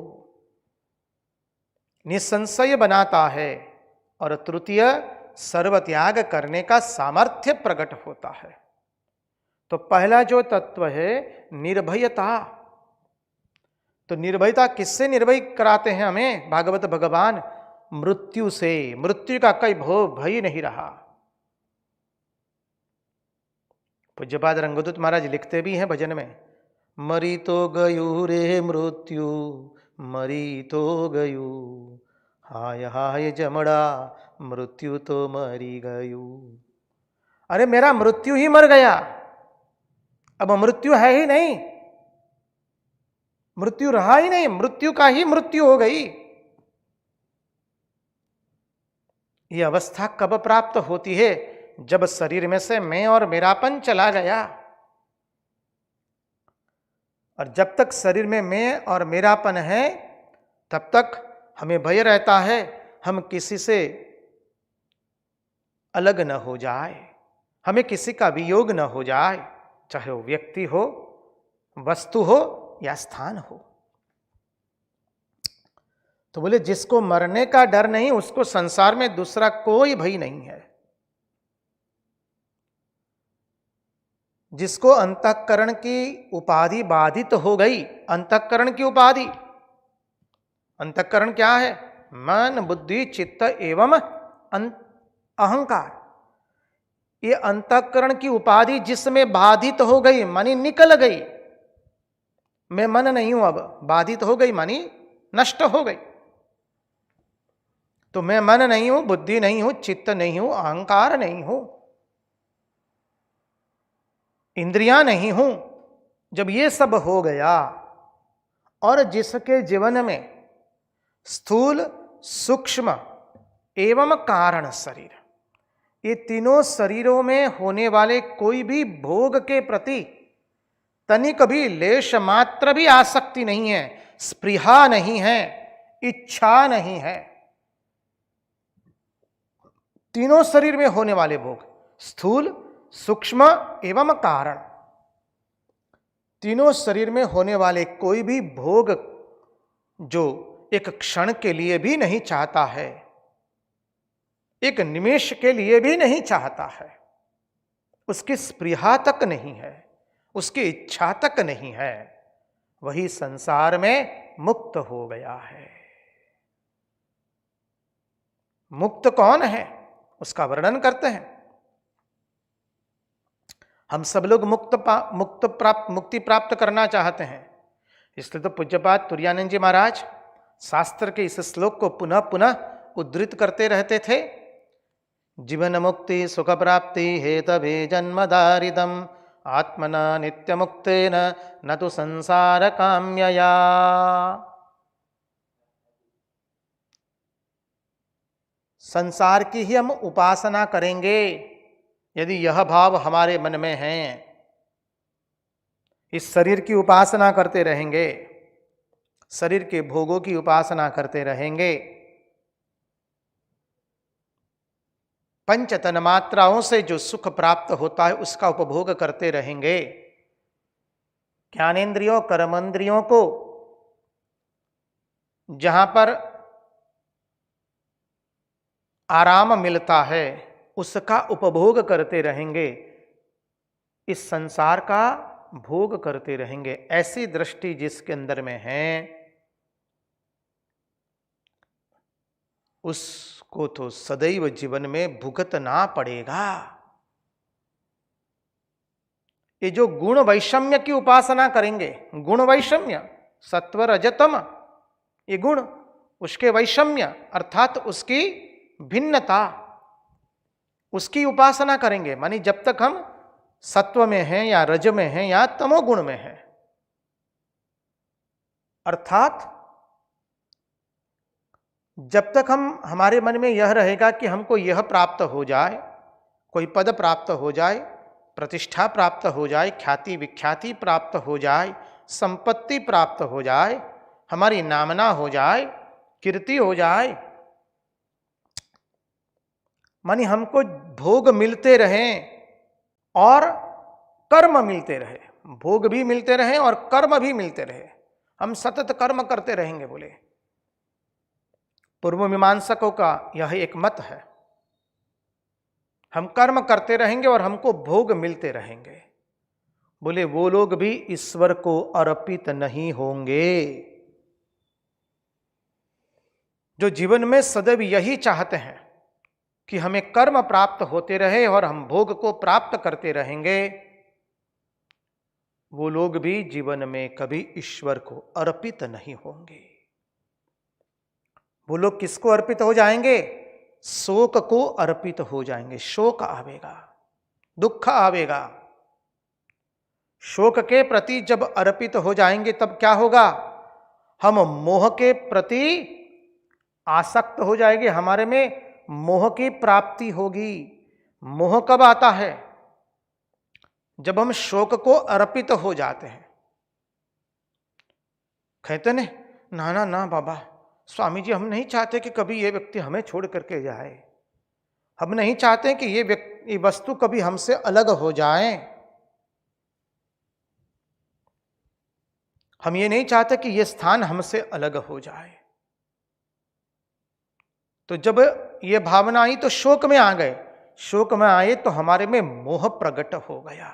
निसंशय बनाता है, और तृतीय सर्वत्याग करने का सामर्थ्य प्रकट होता है। तो पहला जो तत्व है निर्भयता। तो निर्भयता किससे निर्भय कराते हैं हमें भागवत भगवान? मृत्यु से। मृत्यु का कोई भय नहीं रहा। पूज्यपाद रंगदूत महाराज लिखते भी हैं भजन में, मरी तो गयू रे मृत्यु, मरी तो गयू, हाय हाय जमड़ा मृत्यु तो मरी गयू। अरे मेरा मृत्यु ही मर गया, अब मृत्यु है ही नहीं, मृत्यु रहा ही नहीं, मृत्यु का ही मृत्यु हो गई। यह अवस्था कब प्राप्त होती है? जब शरीर में से मैं और मेरापन चला गया। और जब तक शरीर में मैं और मेरापन है तब तक हमें भय रहता है हम किसी से अलग न हो जाए, हमें किसी का वियोग न हो जाए, चाहे वो व्यक्ति हो, वस्तु हो या स्थान हो। तो बोले जिसको मरने का डर नहीं उसको संसार में दूसरा कोई भय नहीं है। जिसको अंतःकरण की उपाधि बाधित हो गई, अंतःकरण की उपाधि, अंतःकरण क्या है? मन बुद्धि चित्त एवं अहंकार। ये अंतःकरण की उपाधि जिसमें बाधित हो गई मानी निकल गई, मैं मन नहीं हूं, अब बाधित हो गई मानी नष्ट हो गई। तो मैं मन नहीं हूं, बुद्धि नहीं हूं, चित्त नहीं हूं, अहंकार नहीं हूं, इंद्रियां नहीं हूं। जब ये सब हो गया और जिसके जीवन में स्थूल सूक्ष्म एवं कारण शरीर, ये तीनों शरीरों में होने वाले कोई भी भोग के प्रति तनिक भी लेश मात्र भी आसक्ति नहीं है, स्पृहा नहीं है, इच्छा नहीं है। तीनों शरीर में होने वाले भोग, स्थूल सूक्ष्म एवं कारण, तीनों शरीर में होने वाले कोई भी भोग जो एक क्षण के लिए भी नहीं चाहता है, एक निमेष के लिए भी नहीं चाहता है, उसकी स्पृहा तक नहीं है, उसकी इच्छा तक नहीं है, वही संसार में मुक्त हो गया है। मुक्त कौन है उसका वर्णन करते हैं। हम सब लोग मुक्ति प्राप्त करना चाहते हैं, इसलिए तो पूज्यपाद तुरानंद जी महाराज शास्त्र के इस श्लोक को पुनः पुनः उद्धृत करते रहते थे। जीवन मुक्ति सुख प्राप्ति हेतवे जन्मदारिदम आत्मना नित्य मुक्तेन न तो संसार काम्यया। संसार की ही हम उपासना करेंगे यदि यह भाव हमारे मन में है। इस शरीर की उपासना करते रहेंगे, शरीर के भोगों की उपासना करते रहेंगे, पंच तन्मात्राओं से जो सुख प्राप्त होता है उसका उपभोग करते रहेंगे। ज्ञानेन्द्रियों कर्मेंद्रियों को जहां पर आराम मिलता है उसका उपभोग करते रहेंगे, इस संसार का भोग करते रहेंगे। ऐसी दृष्टि जिसके अंदर में है उसको तो सदैव जीवन में भुगतना पड़ेगा। ये जो गुण वैषम्य की उपासना करेंगे, गुण वैषम्य सत्व रजतम, ये गुण उसके वैषम्य अर्थात उसकी भिन्नता, उसकी उपासना करेंगे। मानी जब तक हम सत्व में हैं या रज में हैं या तमोगुण में हैं, अर्थात जब तक हमारे मन में यह रहेगा कि हमको यह प्राप्त हो जाए, कोई पद प्राप्त हो जाए, प्रतिष्ठा प्राप्त हो जाए, ख्याति विख्याति प्राप्त हो जाए, संपत्ति प्राप्त हो जाए, हमारी नामना हो जाए, कीर्ति हो जाए, मानी हमको भोग मिलते रहें और कर्म मिलते रहे, भोग भी मिलते रहे और कर्म भी मिलते रहे, हम सतत कर्म करते रहेंगे। बोले पूर्व मीमांसकों का यह एक मत है, हम कर्म करते रहेंगे और हमको भोग मिलते रहेंगे। बोले वो लोग भी ईश्वर को अर्पित नहीं होंगे। जो जीवन में सदैव यही चाहते हैं कि हमें कर्म प्राप्त होते रहे और हम भोग को प्राप्त करते रहेंगे, वो लोग भी जीवन में कभी ईश्वर को अर्पित नहीं होंगे। वो लोग किसको अर्पित हो जाएंगे? शोक को अर्पित हो जाएंगे। शोक आवेगा, दुख आवेगा। शोक के प्रति जब अर्पित हो जाएंगे तब क्या होगा? हम मोह के प्रति आसक्त हो जाएंगे, हमारे में मोह की प्राप्ति होगी। मोह कब आता है? जब हम शोक को अर्पित हो जाते हैं। कहते ने, ना ना ना बाबा, स्वामी जी हम नहीं चाहते कि कभी ये व्यक्ति हमें छोड़ करके जाए। हम नहीं चाहते कि ये वस्तु कभी हमसे अलग हो जाए। हम ये नहीं चाहते कि ये स्थान हमसे अलग हो जाए। तो जब ये भावना आई तो शोक में आ गए। शोक में आए तो हमारे में मोह प्रकट हो गया।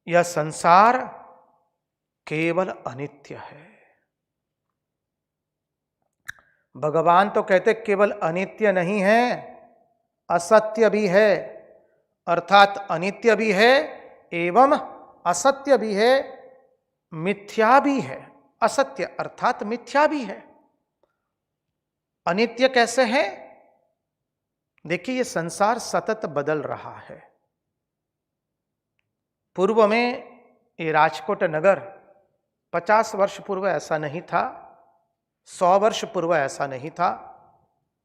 यह संसार केवल अनित्य है। भगवान तो कहते केवल अनित्य नहीं है, असत्य भी है। अर्थात अनित्य भी है एवं असत्य भी है, मिथ्या भी है। असत्य अर्थात मिथ्या भी है। अनित्य कैसे है? देखिए, ये संसार सतत बदल रहा है। पूर्व में ये राजकोट नगर 50 वर्ष पूर्व ऐसा नहीं था, 100 वर्ष पूर्व ऐसा नहीं था,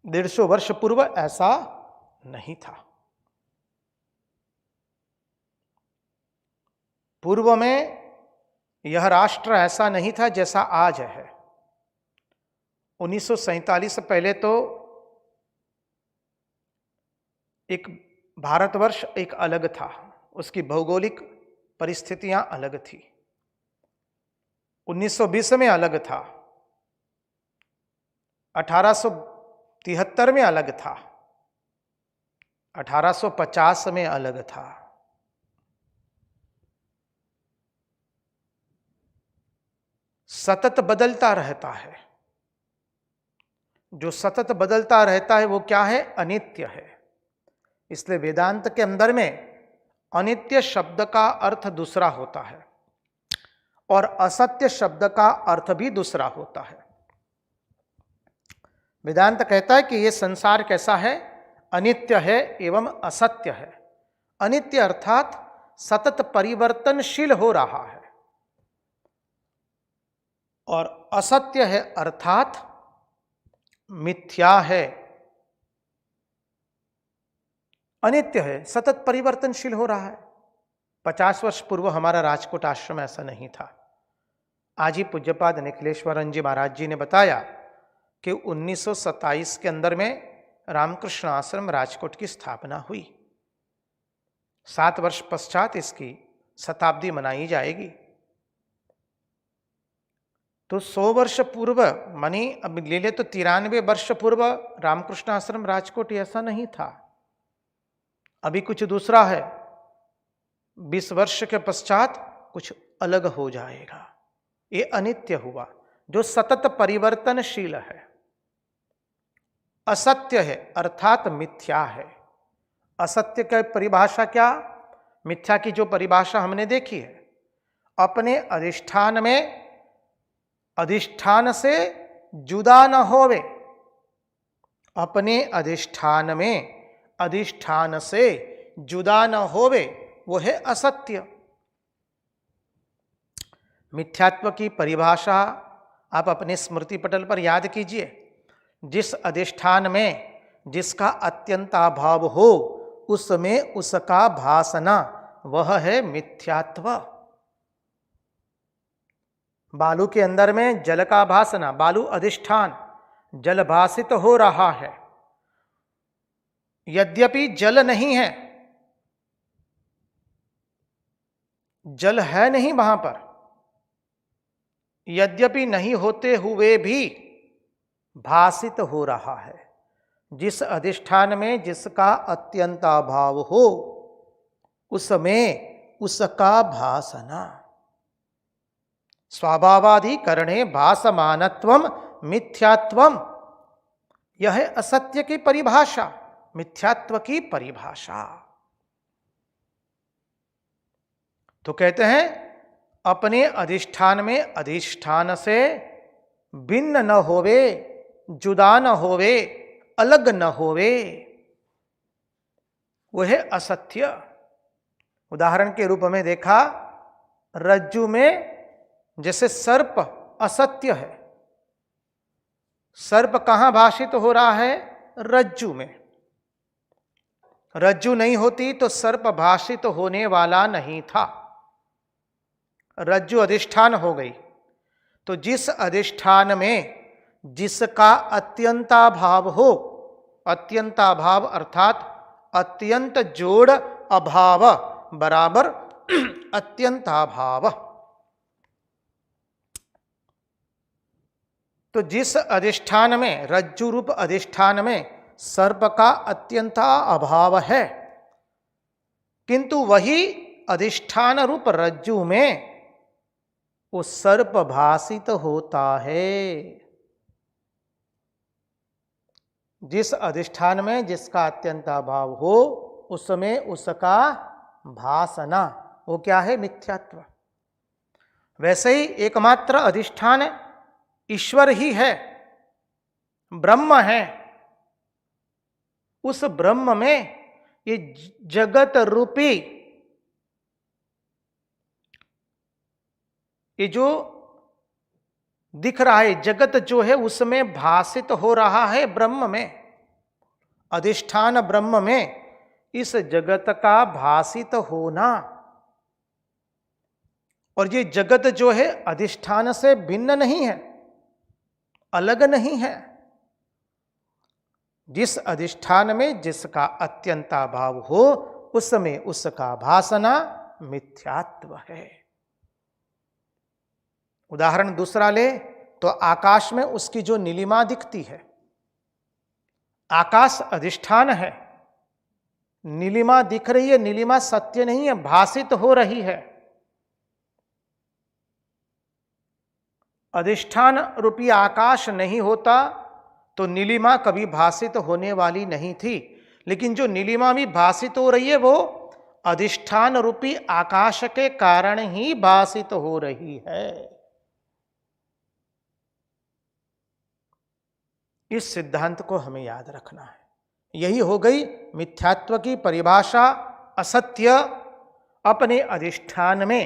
150 वर्ष पूर्व ऐसा नहीं था। पूर्व में यह राष्ट्र ऐसा नहीं था जैसा आज है। 1947 से पहले तो एक भारतवर्ष एक अलग था, उसकी भौगोलिक परिस्थितियां अलग थी। 1920 में अलग था, 1873 में अलग था, 1850 में अलग था। सतत बदलता रहता है। जो सतत बदलता रहता है वो क्या है? अनित्य है। इसलिए वेदांत के अंदर में अनित्य शब्द का अर्थ दूसरा होता है और असत्य शब्द का अर्थ भी दूसरा होता है। वेदांत कहता है कि यह संसार कैसा है? अनित्य है एवं असत्य है। अनित्य अर्थात सतत परिवर्तनशील हो रहा है, और असत्य है अर्थात मिथ्या है। अनित्य है, सतत परिवर्तनशील हो रहा है। 50 वर्ष पूर्व हमारा राजकोट आश्रम ऐसा नहीं था। आज ही पूज्यपाद निखिलेश्वरन जी महाराज जी ने बताया कि 1927 के अंदर में रामकृष्ण आश्रम राजकोट की स्थापना हुई। 7 वर्ष पश्चात इसकी शताब्दी मनाई जाएगी। तो 100 वर्ष पूर्व मानी अब ले ले तो 93 वर्ष पूर्व रामकृष्ण आश्रम राजकोट ऐसा नहीं था। अभी कुछ दूसरा है। 20 वर्ष के पश्चात कुछ अलग हो जाएगा। ये अनित्य हुआ, जो सतत परिवर्तनशील है। असत्य है अर्थात मिथ्या है। असत्य की परिभाषा क्या? मिथ्या की जो परिभाषा हमने देखी है, अपने अधिष्ठान में अधिष्ठान से जुदा न होवे। अपने अधिष्ठान में अधिष्ठान से जुदा न होवे, वो है असत्य। मिथ्यात्व की परिभाषा आप अपने स्मृति पटल पर याद कीजिए। जिस अधिष्ठान में जिसका अत्यंताभाव हो, उसमें उसका भासना, वह है मिथ्यात्व। बालू के अंदर में जल का भासना, बालू अधिष्ठान, जल भासित हो रहा है, यद्यपि जल नहीं है, जल है नहीं वहां पर। यद्यपि नहीं होते हुए भी भासित हो रहा है। जिस अधिष्ठान में जिसका अत्यंताभाव हो, उसमें उसका भासना। स्वभावाधिकरणे भासमानत्वम मिथ्यात्वम, यह है असत्य की परिभाषा, मिथ्यात्व की परिभाषा। तो कहते हैं अपने अधिष्ठान में अधिष्ठान से भिन्न न होवे, जुदा न होवे, अलग न होवे, वह है असत्य। उदाहरण के रूप में देखा, रज्जु में जैसे सर्प असत्य है। सर्प कहां भाषित हो रहा है? रज्जु में। रज्जु नहीं होती तो सर्प भाषित होने वाला नहीं था। रज्जु अधिष्ठान हो गई, तो जिस अधिष्ठान में जिसका अत्यंताभाव हो, अत्यंताभाव अर्थात अत्यंत जोड़ अभाव बराबर अत्यंताभाव। तो जिस अधिष्ठान में, रज्जु रूप अधिष्ठान में सर्प का अत्यंता अभाव है, किंतु वही अधिष्ठान रूप रज्जु में वो सर्प भासित होता है। जिस अधिष्ठान में जिसका अत्यंताभाव हो, उसमें उसका भासना, वो क्या है? मिथ्यात्व। वैसे ही एकमात्र अधिष्ठान ईश्वर ही है, ब्रह्म है। उस ब्रह्म में ये जगत रूपी, ये जो दिख रहा है जगत जो है, उसमें भासित हो रहा है ब्रह्म में, अधिष्ठान ब्रह्म में इस जगत का भासित होना। और ये जगत जो है अधिष्ठान से भिन्न नहीं है, अलग नहीं है। जिस अधिष्ठान में जिसका अत्यंताभाव हो, उसमें उसका भासना मिथ्यात्व है। उदाहरण दूसरा ले तो आकाश में उसकी जो नीलिमा दिखती है, आकाश अधिष्ठान है, नीलिमा दिख रही है, नीलिमा सत्य नहीं है, भासित हो रही है। अधिष्ठान रूपी आकाश नहीं होता तो नीलिमा कभी भासित होने वाली नहीं थी। लेकिन जो नीलिमा भी भासित हो रही है, वो अधिष्ठान रूपी आकाश के कारण ही भासित हो रही है। इस सिद्धांत को हमें याद रखना है। यही हो गई मिथ्यात्व की परिभाषा। असत्य अपने अधिष्ठान में,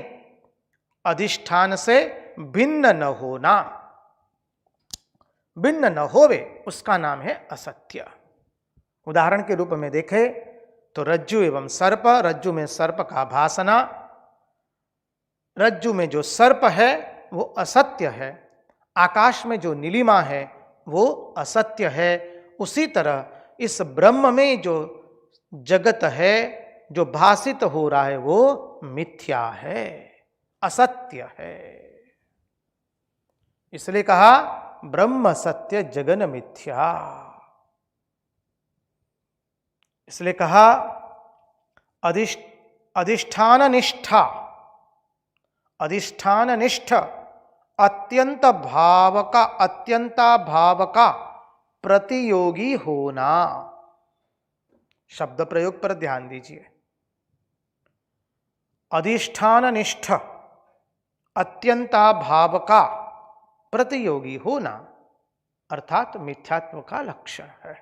अधिष्ठान से भिन्न न होना, भिन्न न होवे, उसका नाम है असत्य। उदाहरण के रूप में देखें तो रज्जु एवं सर्प, रज्जु में सर्प का भासना, रज्जु में जो सर्प है वो असत्य है, आकाश में जो नीलिमा है वो असत्य है। उसी तरह इस ब्रह्म में जो जगत है, जो भासित हो रहा है, वो मिथ्या है, असत्य है। इसलिए कहा ब्रह्म सत्य जगन मिथ्या। इसलिए कहा अधिष्ठान निष्ठा, अधिष्ठान निष्ठ अत्यंत भाव का, अत्यंता भाव का प्रतियोगी होना। शब्द प्रयोग पर ध्यान दीजिए। अधिष्ठान निष्ठ अत्यंता भाव का प्रतियोगी होना अर्थात मिथ्यात्व का लक्षण है।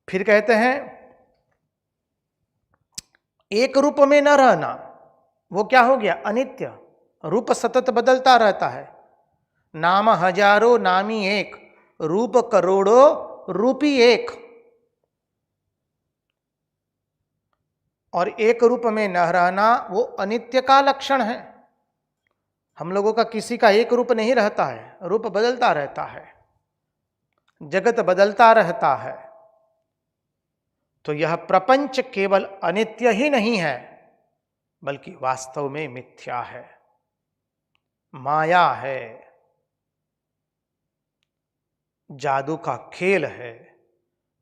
फिर कहते हैं एक रूप में न रहना, वो क्या हो गया? अनित्य। रूप सतत बदलता रहता है। नाम हजारों नामी एक, रूप करोड़ों रूपी एक। और एक रूप में न रहना वो अनित्य का लक्षण है। हम लोगों का किसी का एक रूप नहीं रहता है, रूप बदलता रहता है, जगत बदलता रहता है। तो यह प्रपंच केवल अनित्य ही नहीं है, बल्कि वास्तव में मिथ्या है, माया है, जादू का खेल है,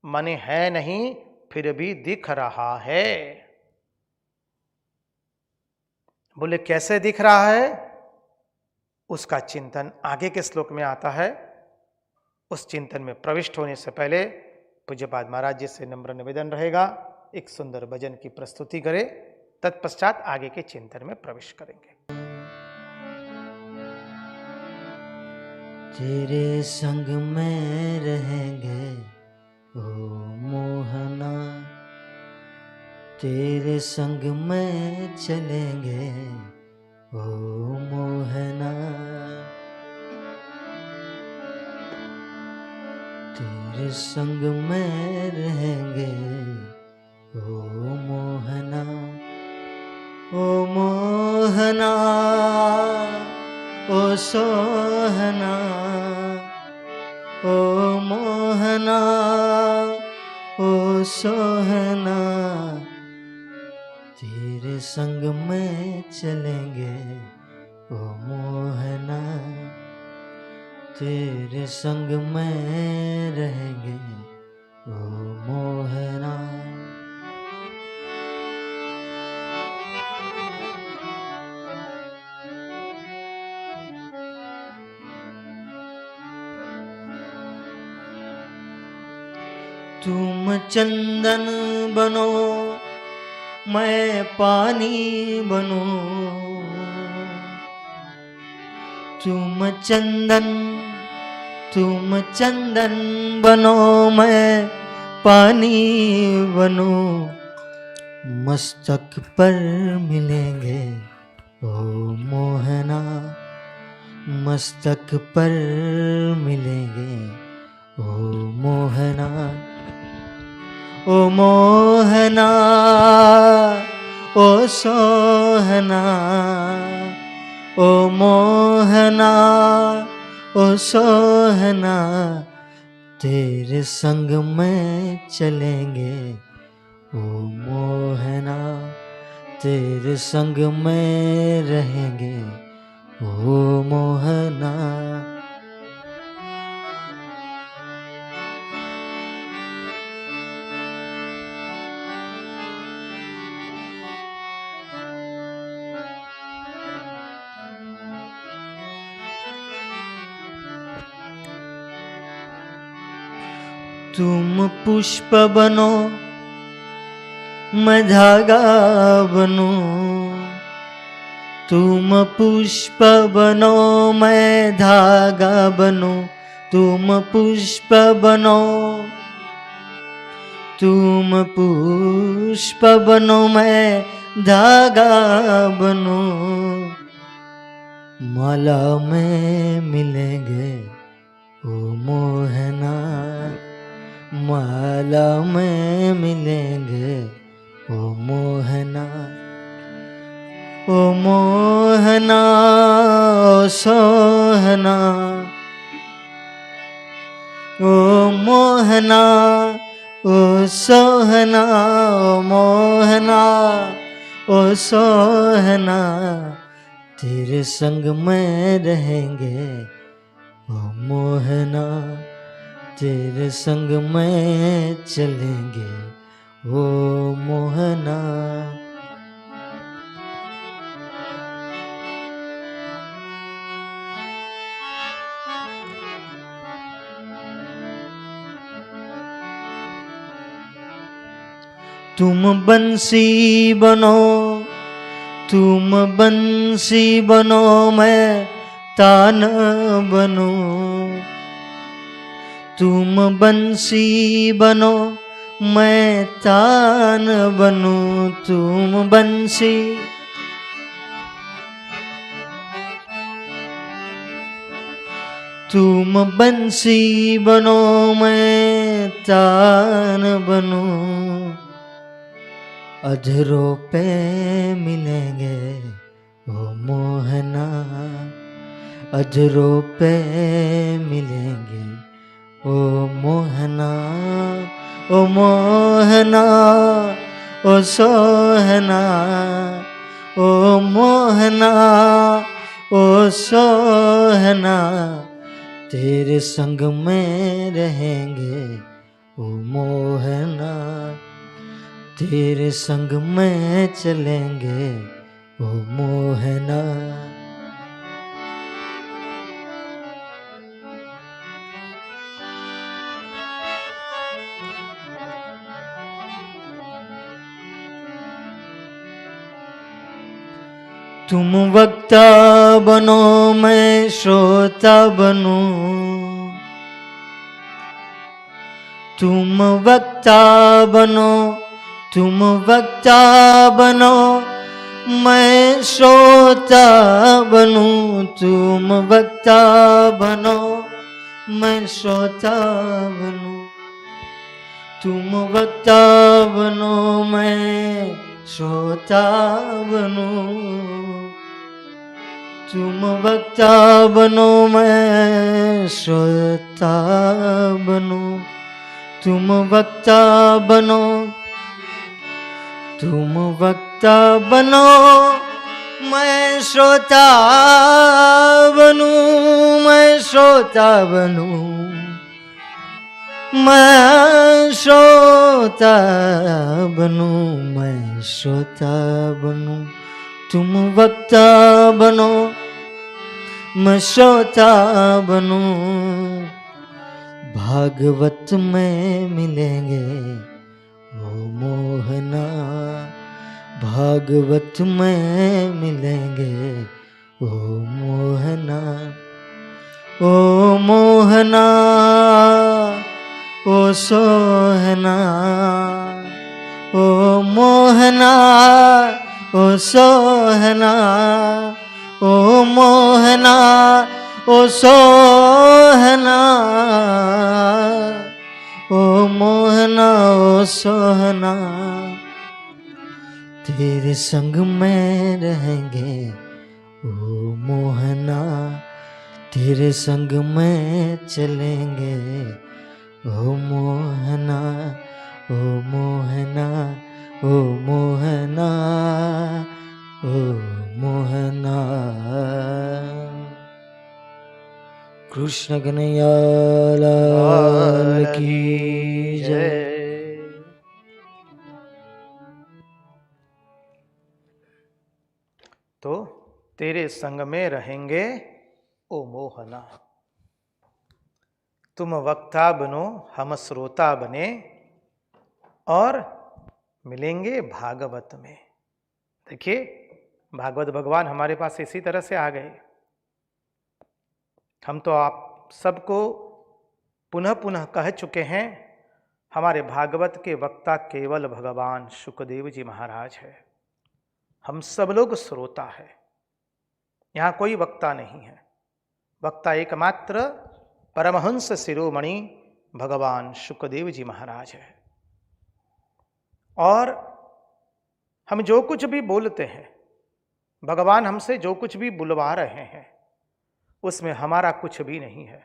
मने है नहीं फिर भी दिख रहा है। बोले कैसे दिख रहा है? उसका चिंतन आगे के श्लोक में आता है। उस चिंतन में प्रविष्ट होने से पहले पूज्यपाद महाराज जी से नम्र निवेदन रहेगा, एक सुंदर भजन की प्रस्तुति करें, तत्पश्चात आगे के चिंतन में प्रवेश करेंगे। तेरे संग में रहेंगे ओ मोहना, तेरे संग में चलेंगे ओ मोहना, तेरे संग में रहेंगे ओ मोहना, ओ मोहना, ओ सोहना, ओ मोहना, ओ सोहना, तेरे संग में चलेंगे ओ मोहना, तेरे संग में रहेंगे ओ मोहना। तुम चंदन बनो मैं पानी बनूं, तुम चंदन बनो मैं पानी बनूं, मस्तक पर मिलेंगे ओ मोहना, मस्तक पर मिलेंगे ओ मोहना, ओ मोहना, ओ सोहना, ओ मोहना, ओ सोहना, तेरे संग में चलेंगे ओ मोहना, तेरे संग में रहेंगे ओ मोहना। तुम पुष्प बनो मैं धागा बनूं, तुम पुष्प बनो मैं धागा बनूं, तुम पुष्प बनो, तुम पुष्प बनो मैं धागा बनूं, माला में मिलेंगे ओ मोहना, माला में मिलेंगे ओ मोहना, ओ मोहना, ओ सोहना, ओ मोहना, ओ सोहना, ओ मोहना, ओ सोहना, तेरे संग में रहेंगे ओ मोहना, तेरे संग में चलेंगे ओ मोहना। तुम बंसी बनो, तुम बंसी बनो मैं तान बनूं, तुम बंसी बनो मैं तान बनूं, तुम बंसी, तुम बंसी बनो मैं तान बनूं, अधरों पे मिलेंगे ओ मोहना, अधरों पे मिलेंगे ओ मोहना, ओ मोहना, ओ सोहना, ओ मोहना, ओ सोहना, तेरे संग में रहेंगे ओ मोहना, तेरे संग में चलेंगे ओ मोहना। तुम वक्ता बनो मैं श्रोता बनूं, तुम वक्ता बनो, तुम वक्ता बनो मैं श्रोता बनूं, तुम वक्ता बनो मैं श्रोता बनूं, तुम वक्ता बनो मैं श्रोता बनूं, तुम वक्ता बनो मैं श्रोता बनूं, तुम वक्ता बनो, तुम वक्ता बनो मैं श्रोता बनूं, मैं श्रोता बनूं, मैं श्रोता बनूं, मैं श्रोता बनूं, तुम वक्ता बनो मैं श्रोता बनूं, भागवत में मिलेंगे ओ मोहना, भागवत में मिलेंगे ओ मोहना, ओ मोहना, ओ सोहना, ओ मोहना, ओ सोहना, ओ मोहना, ओ सोहना, ओ मोहना, ओ सोहना, तेरे संग में रहेंगे ओ मोहना, तेरे संग में चलेंगे ओ मोहना, ओ मोहना, ओ मोहना, ओ मोहना। कृष्ण कन्हैया लाल की जय। तो तेरे संग में रहेंगे ओ मोहना, तुम वक्ता बनो हम श्रोता बने और मिलेंगे भागवत में। देखिए भागवत भगवान हमारे पास इसी तरह से आ गए। हम तो आप सबको पुनः पुनः कह चुके हैं, हमारे भागवत के वक्ता केवल भगवान शुकदेव जी महाराज है। हम सब लोग श्रोता है, यहाँ कोई वक्ता नहीं है। वक्ता एकमात्र परमहंस शिरोमणि भगवान शुकदेव जी महाराज है। और हम जो कुछ भी बोलते हैं, भगवान हमसे जो कुछ भी बुलवा रहे हैं, उसमें हमारा कुछ भी नहीं है।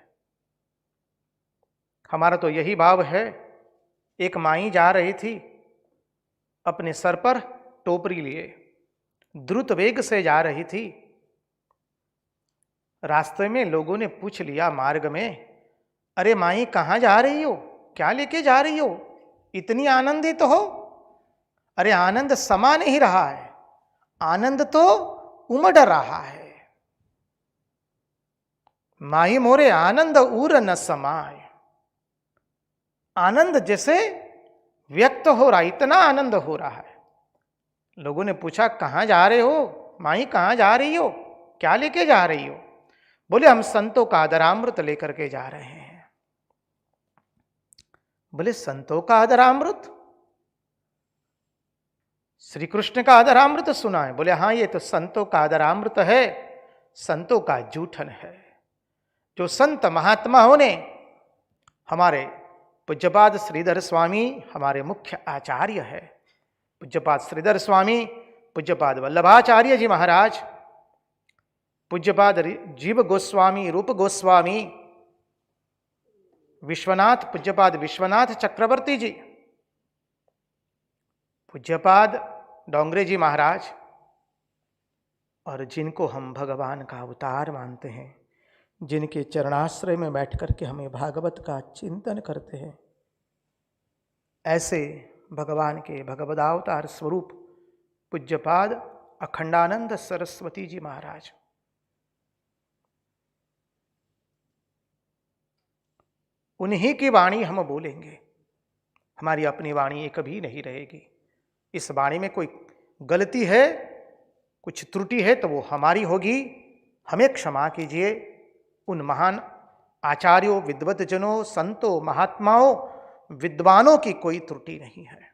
हमारा तो यही भाव है। एक माई जा रही थी अपने सर पर टोपरी लिए, द्रुत वेग से जा रही थी। रास्ते में लोगों ने पूछ लिया मार्ग में, अरे माई कहाँ जा रही हो, क्या लेके जा रही हो, इतनी आनंदित हो? अरे आनंद समा नहीं रहा है, आनंद तो उमड़ रहा है। माही मोरे आनंद उर न समाए। आनंद जैसे व्यक्त हो रहा, इतना आनंद हो रहा है। लोगों ने पूछा कहाँ जा रहे हो माही, कहाँ जा रही हो, क्या लेके जा रही हो? बोले हम संतों का आदरामृत लेकर के जा रहे हैं। बोले संतों का आदरामृत? श्री कृष्ण का आदरामृत सुना है? बोले हाँ, ये तो संतों का आदरामृत है, संतों का जूठन है। जो संत महात्माओं ने, हमारे पूज्यपाद श्रीधर स्वामी हमारे मुख्य आचार्य है, पूज्यपाद श्रीधर स्वामी, पूज्यपाद वल्लभाचार्य जी महाराज, पूज्यपाद जीव गोस्वामी, रूप गोस्वामी, विश्वनाथ, पूज्यपाद विश्वनाथ चक्रवर्ती जी, पूज्यपाद डोंगरे जी महाराज, और जिनको हम भगवान का अवतार मानते हैं, जिनके चरणाश्रय में बैठ करके हमें भागवत का चिंतन करते हैं, ऐसे भगवान के भगवदावतार स्वरूप पूज्यपाद अखंडानंद सरस्वती जी महाराज, उन्हीं की वाणी हम बोलेंगे। हमारी अपनी वाणी कभी नहीं रहेगी। इस वाणी में कोई गलती है, कुछ त्रुटि है तो वो हमारी होगी, हमें क्षमा कीजिए। उन महान आचार्यों, विद्वतजनों, संतों, महात्माओं, विद्वानों की कोई त्रुटि नहीं है।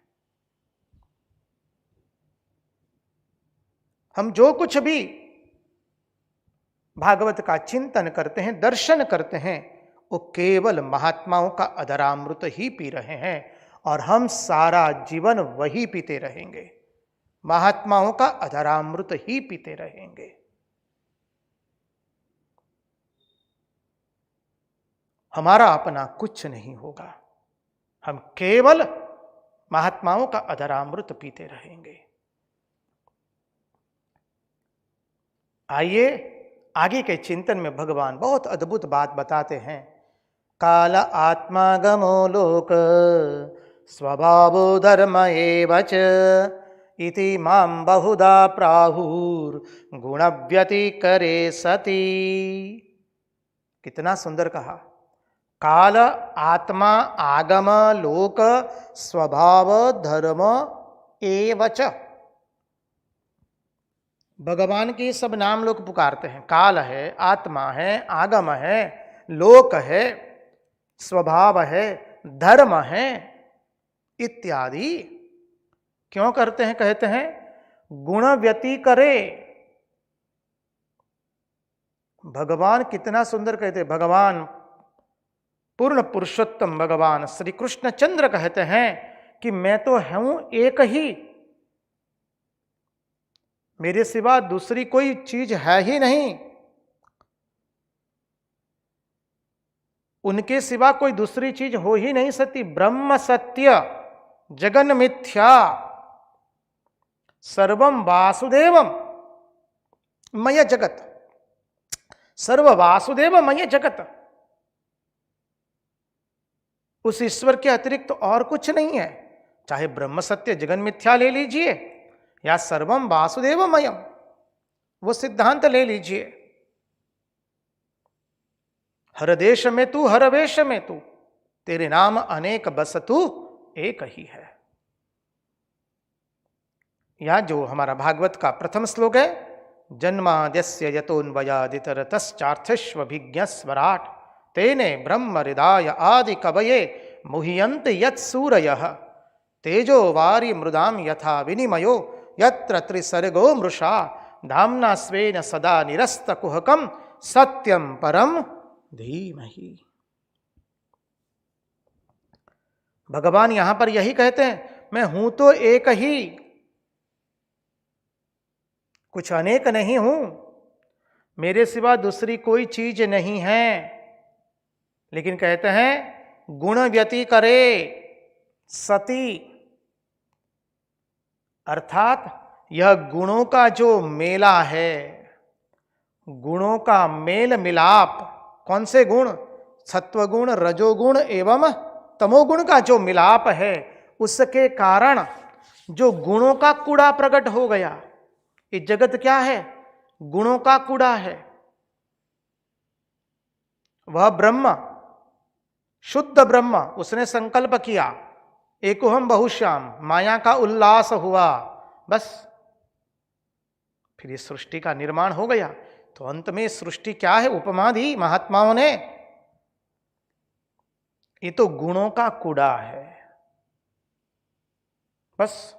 हम जो कुछ भी भागवत का चिंतन करते हैं, दर्शन करते हैं, वो केवल महात्माओं का अधरामृत ही पी रहे हैं और हम सारा जीवन वही पीते रहेंगे, महात्माओं का अधरामृत ही पीते रहेंगे। हमारा अपना कुछ नहीं होगा, हम केवल महात्माओं का अधरामृत पीते रहेंगे। आइए आगे के चिंतन में भगवान बहुत अद्भुत बात बताते हैं। काल आत्मागमो लोक स्वभावो धर्म एव च इति मां बहुधा प्राहुर गुण व्यतिकरे सति। कितना सुंदर कहा। काल आत्मा आगम लोक स्वभाव धर्म एव च। भगवान के सब नाम लोग पुकारते हैं। काल है, आत्मा है, आगम है, लोक है, स्वभाव है, धर्म है इत्यादि। क्यों करते हैं? कहते हैं गुण व्यतिकरे। भगवान कितना सुंदर कहते हैं। भगवान पूर्ण पुरुषोत्तम भगवान श्री कृष्ण चंद्र कहते हैं कि मैं तो हूं एक ही, मेरे सिवा दूसरी कोई चीज है ही नहीं, उनके सिवा कोई दूसरी चीज हो ही नहीं सकती। ब्रह्म सत्य जगन मिथ्या सर्वम वासुदेवम मय जगत। सर्व वासुदेव मय जगत। उस ईश्वर के अतिरिक्त तो और कुछ नहीं है। चाहे ब्रह्म सत्य जगन मिथ्या ले लीजिए या सर्वम वासुदेवमयम, वो सिद्धांत ले लीजिए। हर देश में तू, हर वेश में तू, तेरे नाम अनेक बस तू एक ही है। यह जो हमारा भागवत का प्रथम श्लोक है, जन्माद्यस्य यतोन्वयादितरतश्चार्थस्वभिज्ञस्वराट् तेने ब्रह्म हृदय आदि कवये मुह्यन्त यत्सूरयः तेजो वारि मृदाम यथा विनिमयो यत्र त्रिसर्गो मृषा धाम्ना स्वेन सदा निरस्तकुहकं सत्यं परम धीमहि। भगवान यहां पर यही कहते हैं, मैं हूं तो एक ही, कुछ अनेक नहीं हूं, मेरे सिवा दूसरी कोई चीज नहीं है। लेकिन कहते हैं गुण व्यतिकरे सती, अर्थात यह गुणों का जो मेला है, गुणों का मेल मिलाप। कौन से गुण? सत्वगुण, रजोगुण एवं तमोगुण का जो मिलाप है, उसके कारण जो गुणों का कूड़ा प्रकट हो गया। ये जगत क्या है? गुणों का कूड़ा है। वह ब्रह्म, शुद्ध ब्रह्म, उसने संकल्प किया, एकोहम बहुश्याम, माया का उल्लास हुआ, बस फिर इस सृष्टि का निर्माण हो गया। तो अंत में सृष्टि क्या है? उपमा दी महात्माओं ने, ये तो गुणों का कूड़ा है बस।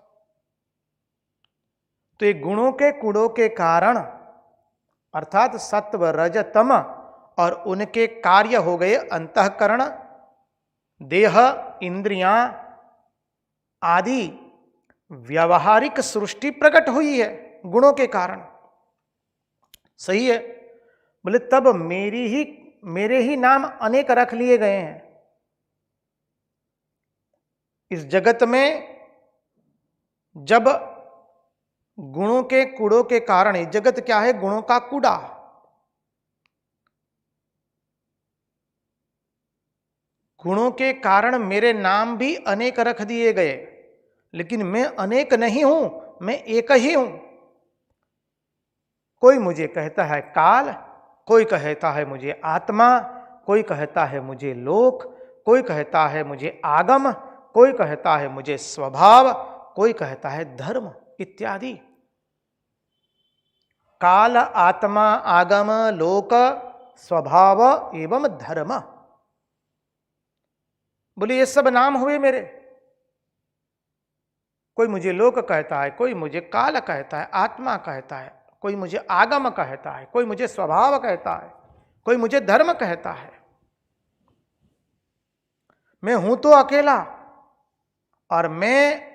तो ये गुणों के कूड़ों के कारण अर्थात सत्व रज तम और उनके कार्य हो गए अंतःकरण, देह, इंद्रियां आदि व्यवहारिक सृष्टि प्रकट हुई है गुणों के कारण। सही है? बोले तब मेरे ही नाम अनेक रख लिए गए हैं। इस जगत में जब गुणों के कूड़ों के कारण, ये जगत क्या है? गुणों का कूड़ा। गुणों के कारण मेरे नाम भी अनेक रख दिए गए, लेकिन मैं अनेक नहीं हूं, मैं एक ही हूं। कोई मुझे कहता है काल, कोई कहता है मुझे आत्मा, कोई कहता है मुझे लोक, कोई कहता है मुझे आगम, कोई कहता है मुझे स्वभाव, कोई कहता है धर्म इत्यादि। काल, आत्मा, आगम, लोक, स्वभाव एवं धर्म। बोले ये सब नाम हुए मेरे। कोई मुझे लोक कहता है, कोई मुझे काल कहता है, आत्मा कहता है, कोई मुझे आगम कहता है, कोई मुझे स्वभाव कहता है, कोई मुझे धर्म कहता है। मैं हूं तो अकेला, और मैं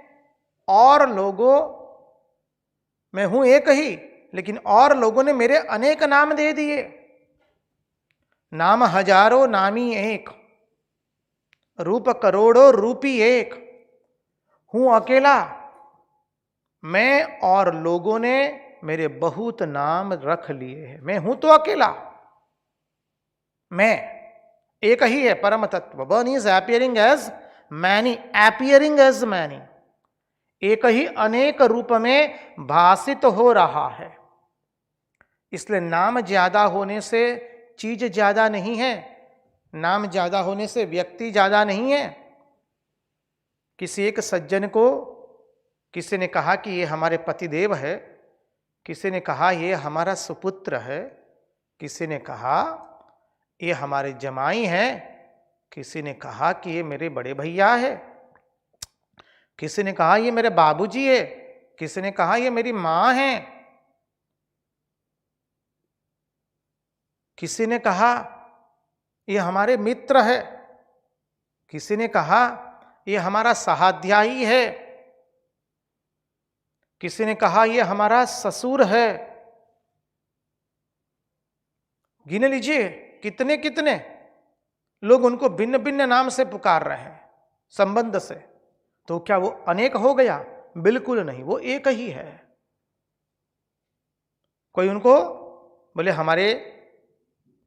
हूं एक ही, लेकिन और लोगों ने मेरे अनेक नाम दे दिए। नाम हजारों नामी एक, रूप करोड़ों रूपी एक। हूं अकेला मैं, और लोगों ने मेरे बहुत नाम रख लिए हैं। मैं हूं तो अकेला, मैं एक ही है परम तत्व। One is appearing as many, appearing as many. एक ही अनेक रूप में भाषित हो रहा है। इसलिए नाम ज्यादा होने से चीज ज्यादा नहीं है, नाम ज्यादा होने से व्यक्ति ज्यादा नहीं है। किसी एक सज्जन को किसी ने कहा कि ये हमारे पतिदेव है, किसी ने कहा ये हमारा सुपुत्र है, किसी ने कहा ये हमारे जमाई हैं, किसी ने कहा कि ये मेरे बड़े भैया है, किसी ने कहा ये मेरे बाबूजी है, किसी ने कहा ये मेरी मां है, किसी ने कहा ये हमारे मित्र है, किसी ने कहा ये हमारा सहाध्यायी है, किसी ने कहा ये हमारा ससुर है। गिन लीजिए कितने कितने लोग उनको भिन्न भिन्न नाम से पुकार रहे हैं संबंध से। तो क्या वो अनेक हो गया? बिल्कुल नहीं, वो एक ही है। कोई उनको बोले हमारे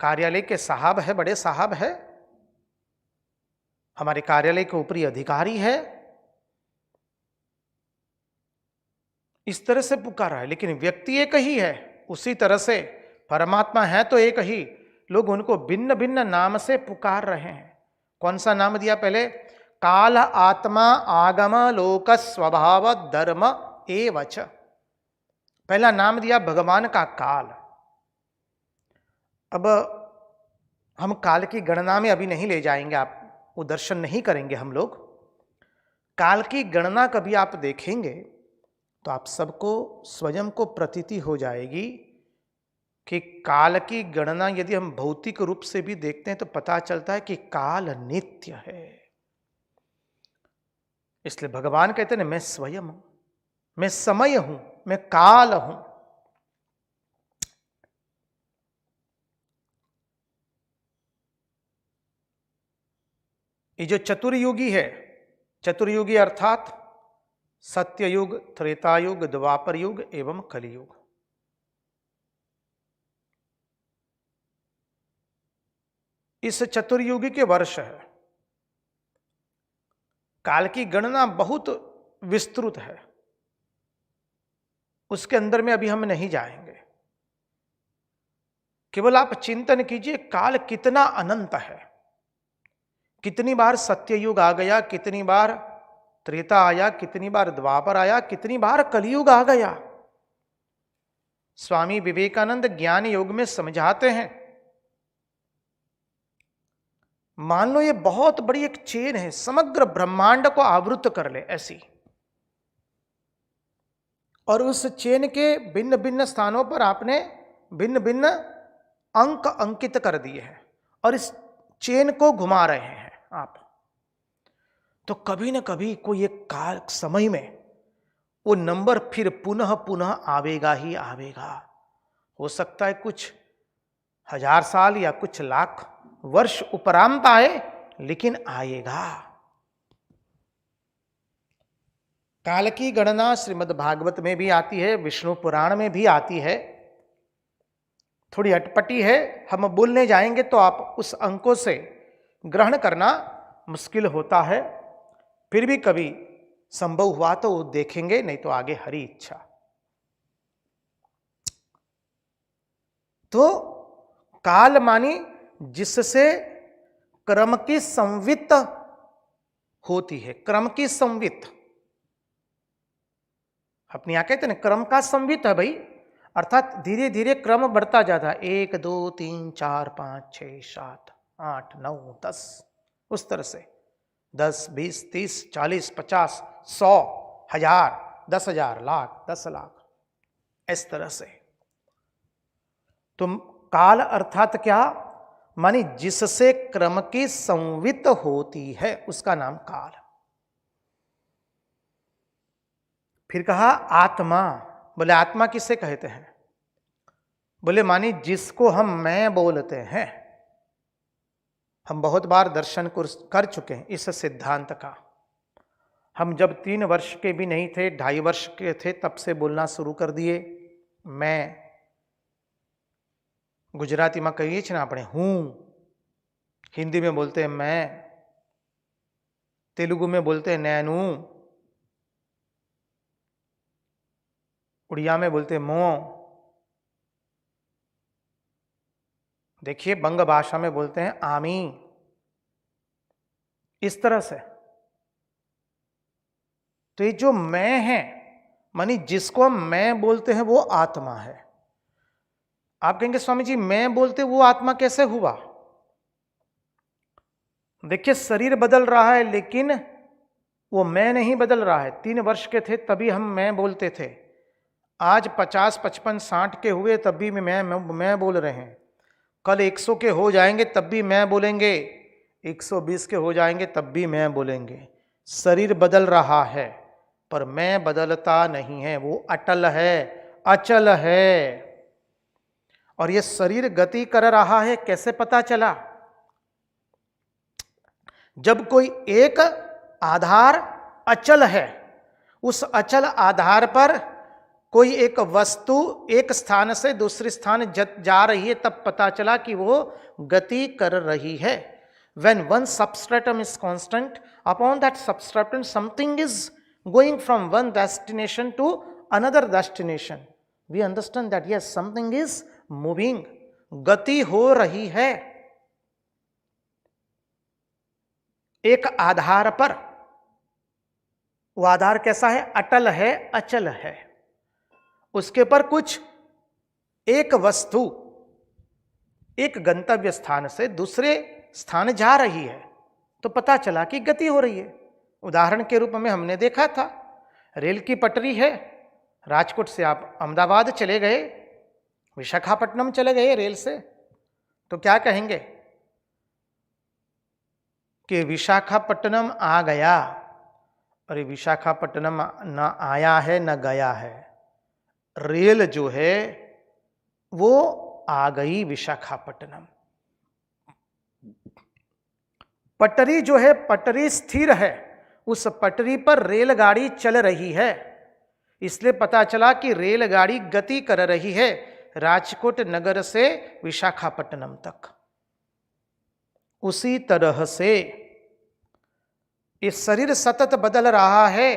कार्यालय के साहब है, बड़े साहब है, हमारे कार्यालय के ऊपरी अधिकारी है, इस तरह से पुकारा है। लेकिन व्यक्ति एक ही है। उसी तरह से परमात्मा है तो एक ही, लोग उनको भिन्न भिन्न नाम से पुकार रहे हैं। कौन सा नाम दिया पहले? काल, आत्मा, आगम, लोक, स्वभाव, धर्म एवच। पहला नाम दिया भगवान का काल। अब हम काल की गणना में अभी नहीं ले जाएंगे, आप वो दर्शन नहीं करेंगे हम लोग। काल की गणना कभी आप देखेंगे तो आप सबको स्वयं को प्रतीति हो जाएगी कि काल की गणना यदि हम भौतिक रूप से भी देखते हैं तो पता चलता है कि काल नित्य है। इसलिए भगवान कहते हैं मैं स्वयं हूं, मैं समय हूं, मैं काल हूं। ये जो चतुर्युगी है, चतुर्युगी अर्थात सत्ययुग, त्रेतायुग, द्वापर युग एवं कलियुग। इस चतुर्युगी के वर्ष है। काल की गणना बहुत विस्तृत है, उसके अंदर में अभी हम नहीं जाएंगे। केवल आप चिंतन कीजिए काल कितना अनंत है। कितनी बार सत्ययुग आ गया, कितनी बार त्रेता आया, कितनी बार द्वापर आया, कितनी बार कलयुग आ गया। स्वामी विवेकानंद ज्ञान योग में समझाते हैं, मान लो ये बहुत बड़ी एक चेन है, समग्र ब्रह्मांड को आवृत कर ले ऐसी, और उस चेन के भिन्न भिन्न स्थानों पर आपने भिन्न भिन्न अंक अंकित कर दिए हैं और इस चेन को घुमा रहे हैं आप। तो कभी न कभी कोई एक काल समय में वो नंबर फिर पुनः पुनः आवेगा ही आवेगा। हो सकता है कुछ हजार साल या कुछ लाख वर्ष उपरांत आए, लेकिन आएगा। काल की गणना श्रीमद् भागवत में भी आती है, विष्णु पुराण में भी आती है। थोड़ी अटपटी है, हम बोलने जाएंगे तो आप उस अंकों से ग्रहण करना मुश्किल होता है। फिर भी कभी संभव हुआ तो देखेंगे, नहीं तो आगे हरी इच्छा। तो काल मानी जिससे क्रम की संवित होती है, क्रम की संवित। अपने यहां कहते हैं क्रम का संवित है भाई। अर्थात धीरे धीरे क्रम बढ़ता जाता है, 1 2 3 4 5 6 7 8 9 10, उस तरह से 10 20 30 40 50 100 1000 10,000 लाख 10 लाख, इस तरह से। तो काल अर्थात क्या, मानी जिससे क्रम की संवित होती है उसका नाम काल। फिर कहा आत्मा। बोले आत्मा किससे कहते हैं? बोले मानी जिसको हम मैं बोलते हैं। हम बहुत बार दर्शन कर चुके हैं इस सिद्धांत का। हम जब 3 वर्ष के भी नहीं थे, 2.5 वर्ष के थे, तब से बोलना शुरू कर दिए मैं। गुजराती में कहिए छे ना આપણે हूं, हिंदी में बोलते हैं मैं, तेलुगु में बोलते हैं नैनू, उड़िया में बोलते हैं मो, देखिए बंग भाषा में बोलते हैं आमी। इस तरह से तो ये जो मैं है, मानी जिसको हम मैं बोलते हैं वो आत्मा है। आप कहेंगे स्वामी जी मैं बोलते वो आत्मा कैसे हुआ? देखिए शरीर बदल रहा है लेकिन वो मैं नहीं बदल रहा है। 3 वर्ष के थे तभी हम मैं बोलते थे, आज 50 55 60 के हुए तब भी मैं बोल रहे हैं। कल 100 के हो जाएंगे तब भी मैं बोलेंगे, 120 के हो जाएंगे तब भी मैं बोलेंगे। शरीर बदल रहा है पर मैं बदलता नहीं है, वो अटल है, अचल है। और ये शरीर गति कर रहा है कैसे पता चला? जब कोई एक आधार अचल है, उस अचल आधार पर कोई एक वस्तु एक स्थान से दूसरे स्थान जा रही है, तब पता चला कि वो गति कर रही है। When one substratum is constant, upon that substratum something is going from one destination to another destination. We understand that yes, something is moving, गति हो रही है एक आधार पर। वो आधार कैसा है? अटल है, अचल है। उसके पर कुछ एक वस्तु एक गंतव्य स्थान से दूसरे स्थान जा रही है, तो पता चला कि गति हो रही है। उदाहरण के रूप में हमने देखा था, रेल की पटरी है, राजकोट से आप अहमदाबाद चले गए, विशाखापट्टनम चले गए रेल से, तो क्या कहेंगे कि विशाखापट्टनम आ गया। अरे विशाखापट्टनम न आया है न गया है, रेल जो है वो आ गई विशाखापट्टनम। पटरी जो है, पटरी स्थिर है, उस पटरी पर रेलगाड़ी चल रही है, इसलिए पता चला कि रेलगाड़ी गति कर रही है राजकोट नगर से विशाखापट्टनम तक। उसी तरह से इस शरीर सतत बदल रहा है,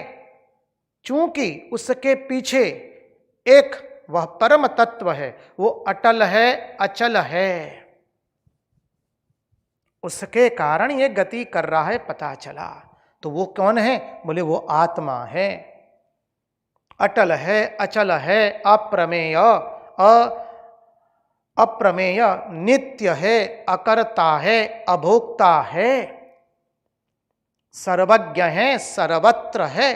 चूंकि उसके पीछे एक वह परम तत्व है, वो अटल है, अचल है, उसके कारण ये गति कर रहा है, पता चला। तो वो कौन है? बोले वो आत्मा है, अटल है, अचल है, अप्रमेय, अप्रमेय, नित्य है, अकर्ता है, अभोक्ता है, सर्वज्ञ है, सर्वत्र है,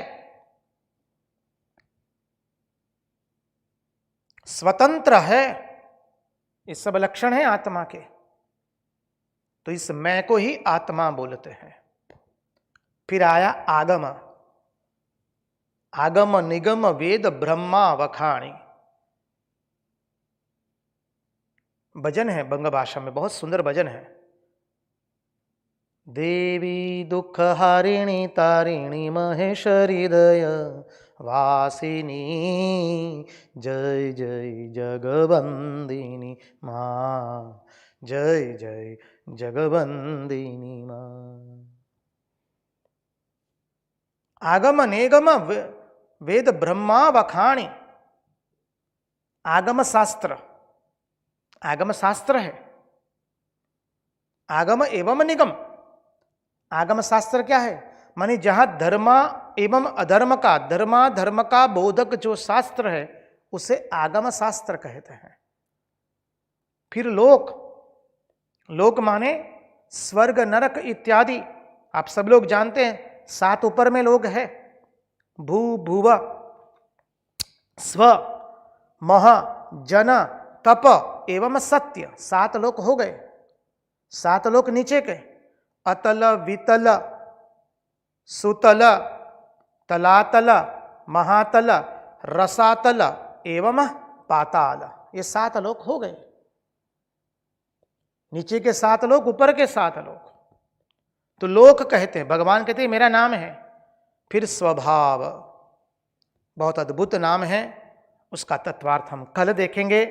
स्वतंत्र है। ये सब लक्षण है आत्मा के। तो इस मैं को ही आत्मा बोलते हैं। फिर आया आगम। आगम निगम वेद ब्रह्मा वखाणी। भजन है बंग भाषा में, बहुत सुंदर भजन है। देवी दुख हारिणी तारिणी महेश्वरी दय वासिनी जय जय जगवंदिनी माँ, जय जय जगवंदिनी माँ। आगम निगम वेद ब्रह्मा वखाणी। आगम शास्त्र, आगम शास्त्र है, आगम एवं निगम। आगम शास्त्र क्या है? माने जहां धर्म एवं अधर्म का, धर्मा धर्म का बोधक जो शास्त्र है उसे आगम शास्त्र कहते हैं। फिर लोक, लोक माने स्वर्ग नरक इत्यादि। आप सब लोग जानते हैं 7 ऊपर में लोग है, भू भुव स्व मह जन तप एवं सत्य, 7 लोक हो गए। 7 लोक नीचे के, अतल वितल सुतल तलातल महातल रसातल एवं पाताल, ये 7 लोक हो गए। नीचे के 7 लोक, ऊपर के 7 लोक। तो लोक कहते हैं, भगवान कहते हैं मेरा नाम है। फिर स्वभाव, बहुत अद्भुत नाम है, उसका तत्वार्थ हम कल देखेंगे।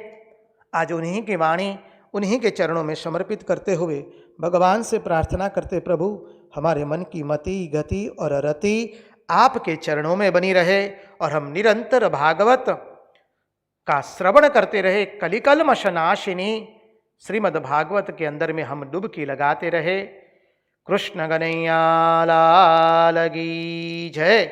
आज उन्हीं की वाणी, उन्हीं के चरणों में समर्पित करते हुए भगवान से प्रार्थना करते, प्रभु हमारे मन की मति गति और रति आपके चरणों में बनी रहे और हम निरंतर भागवत का श्रवण करते रहे। कलिकल्मषनाशिनी श्रीमद् भागवत के अंदर में हम डुबकी लगाते रहे। कृष्ण कन्हैया लाल की जय,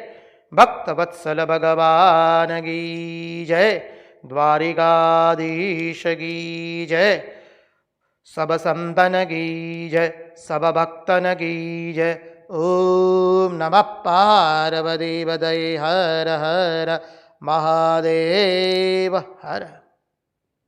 भक्त वत्सल भगवान की जय, द्वारिकाधीश की जय, सब संतन की जय, सब भक्तन की जय। ओम नमः पार्वती पतये हर हर महादेव हर।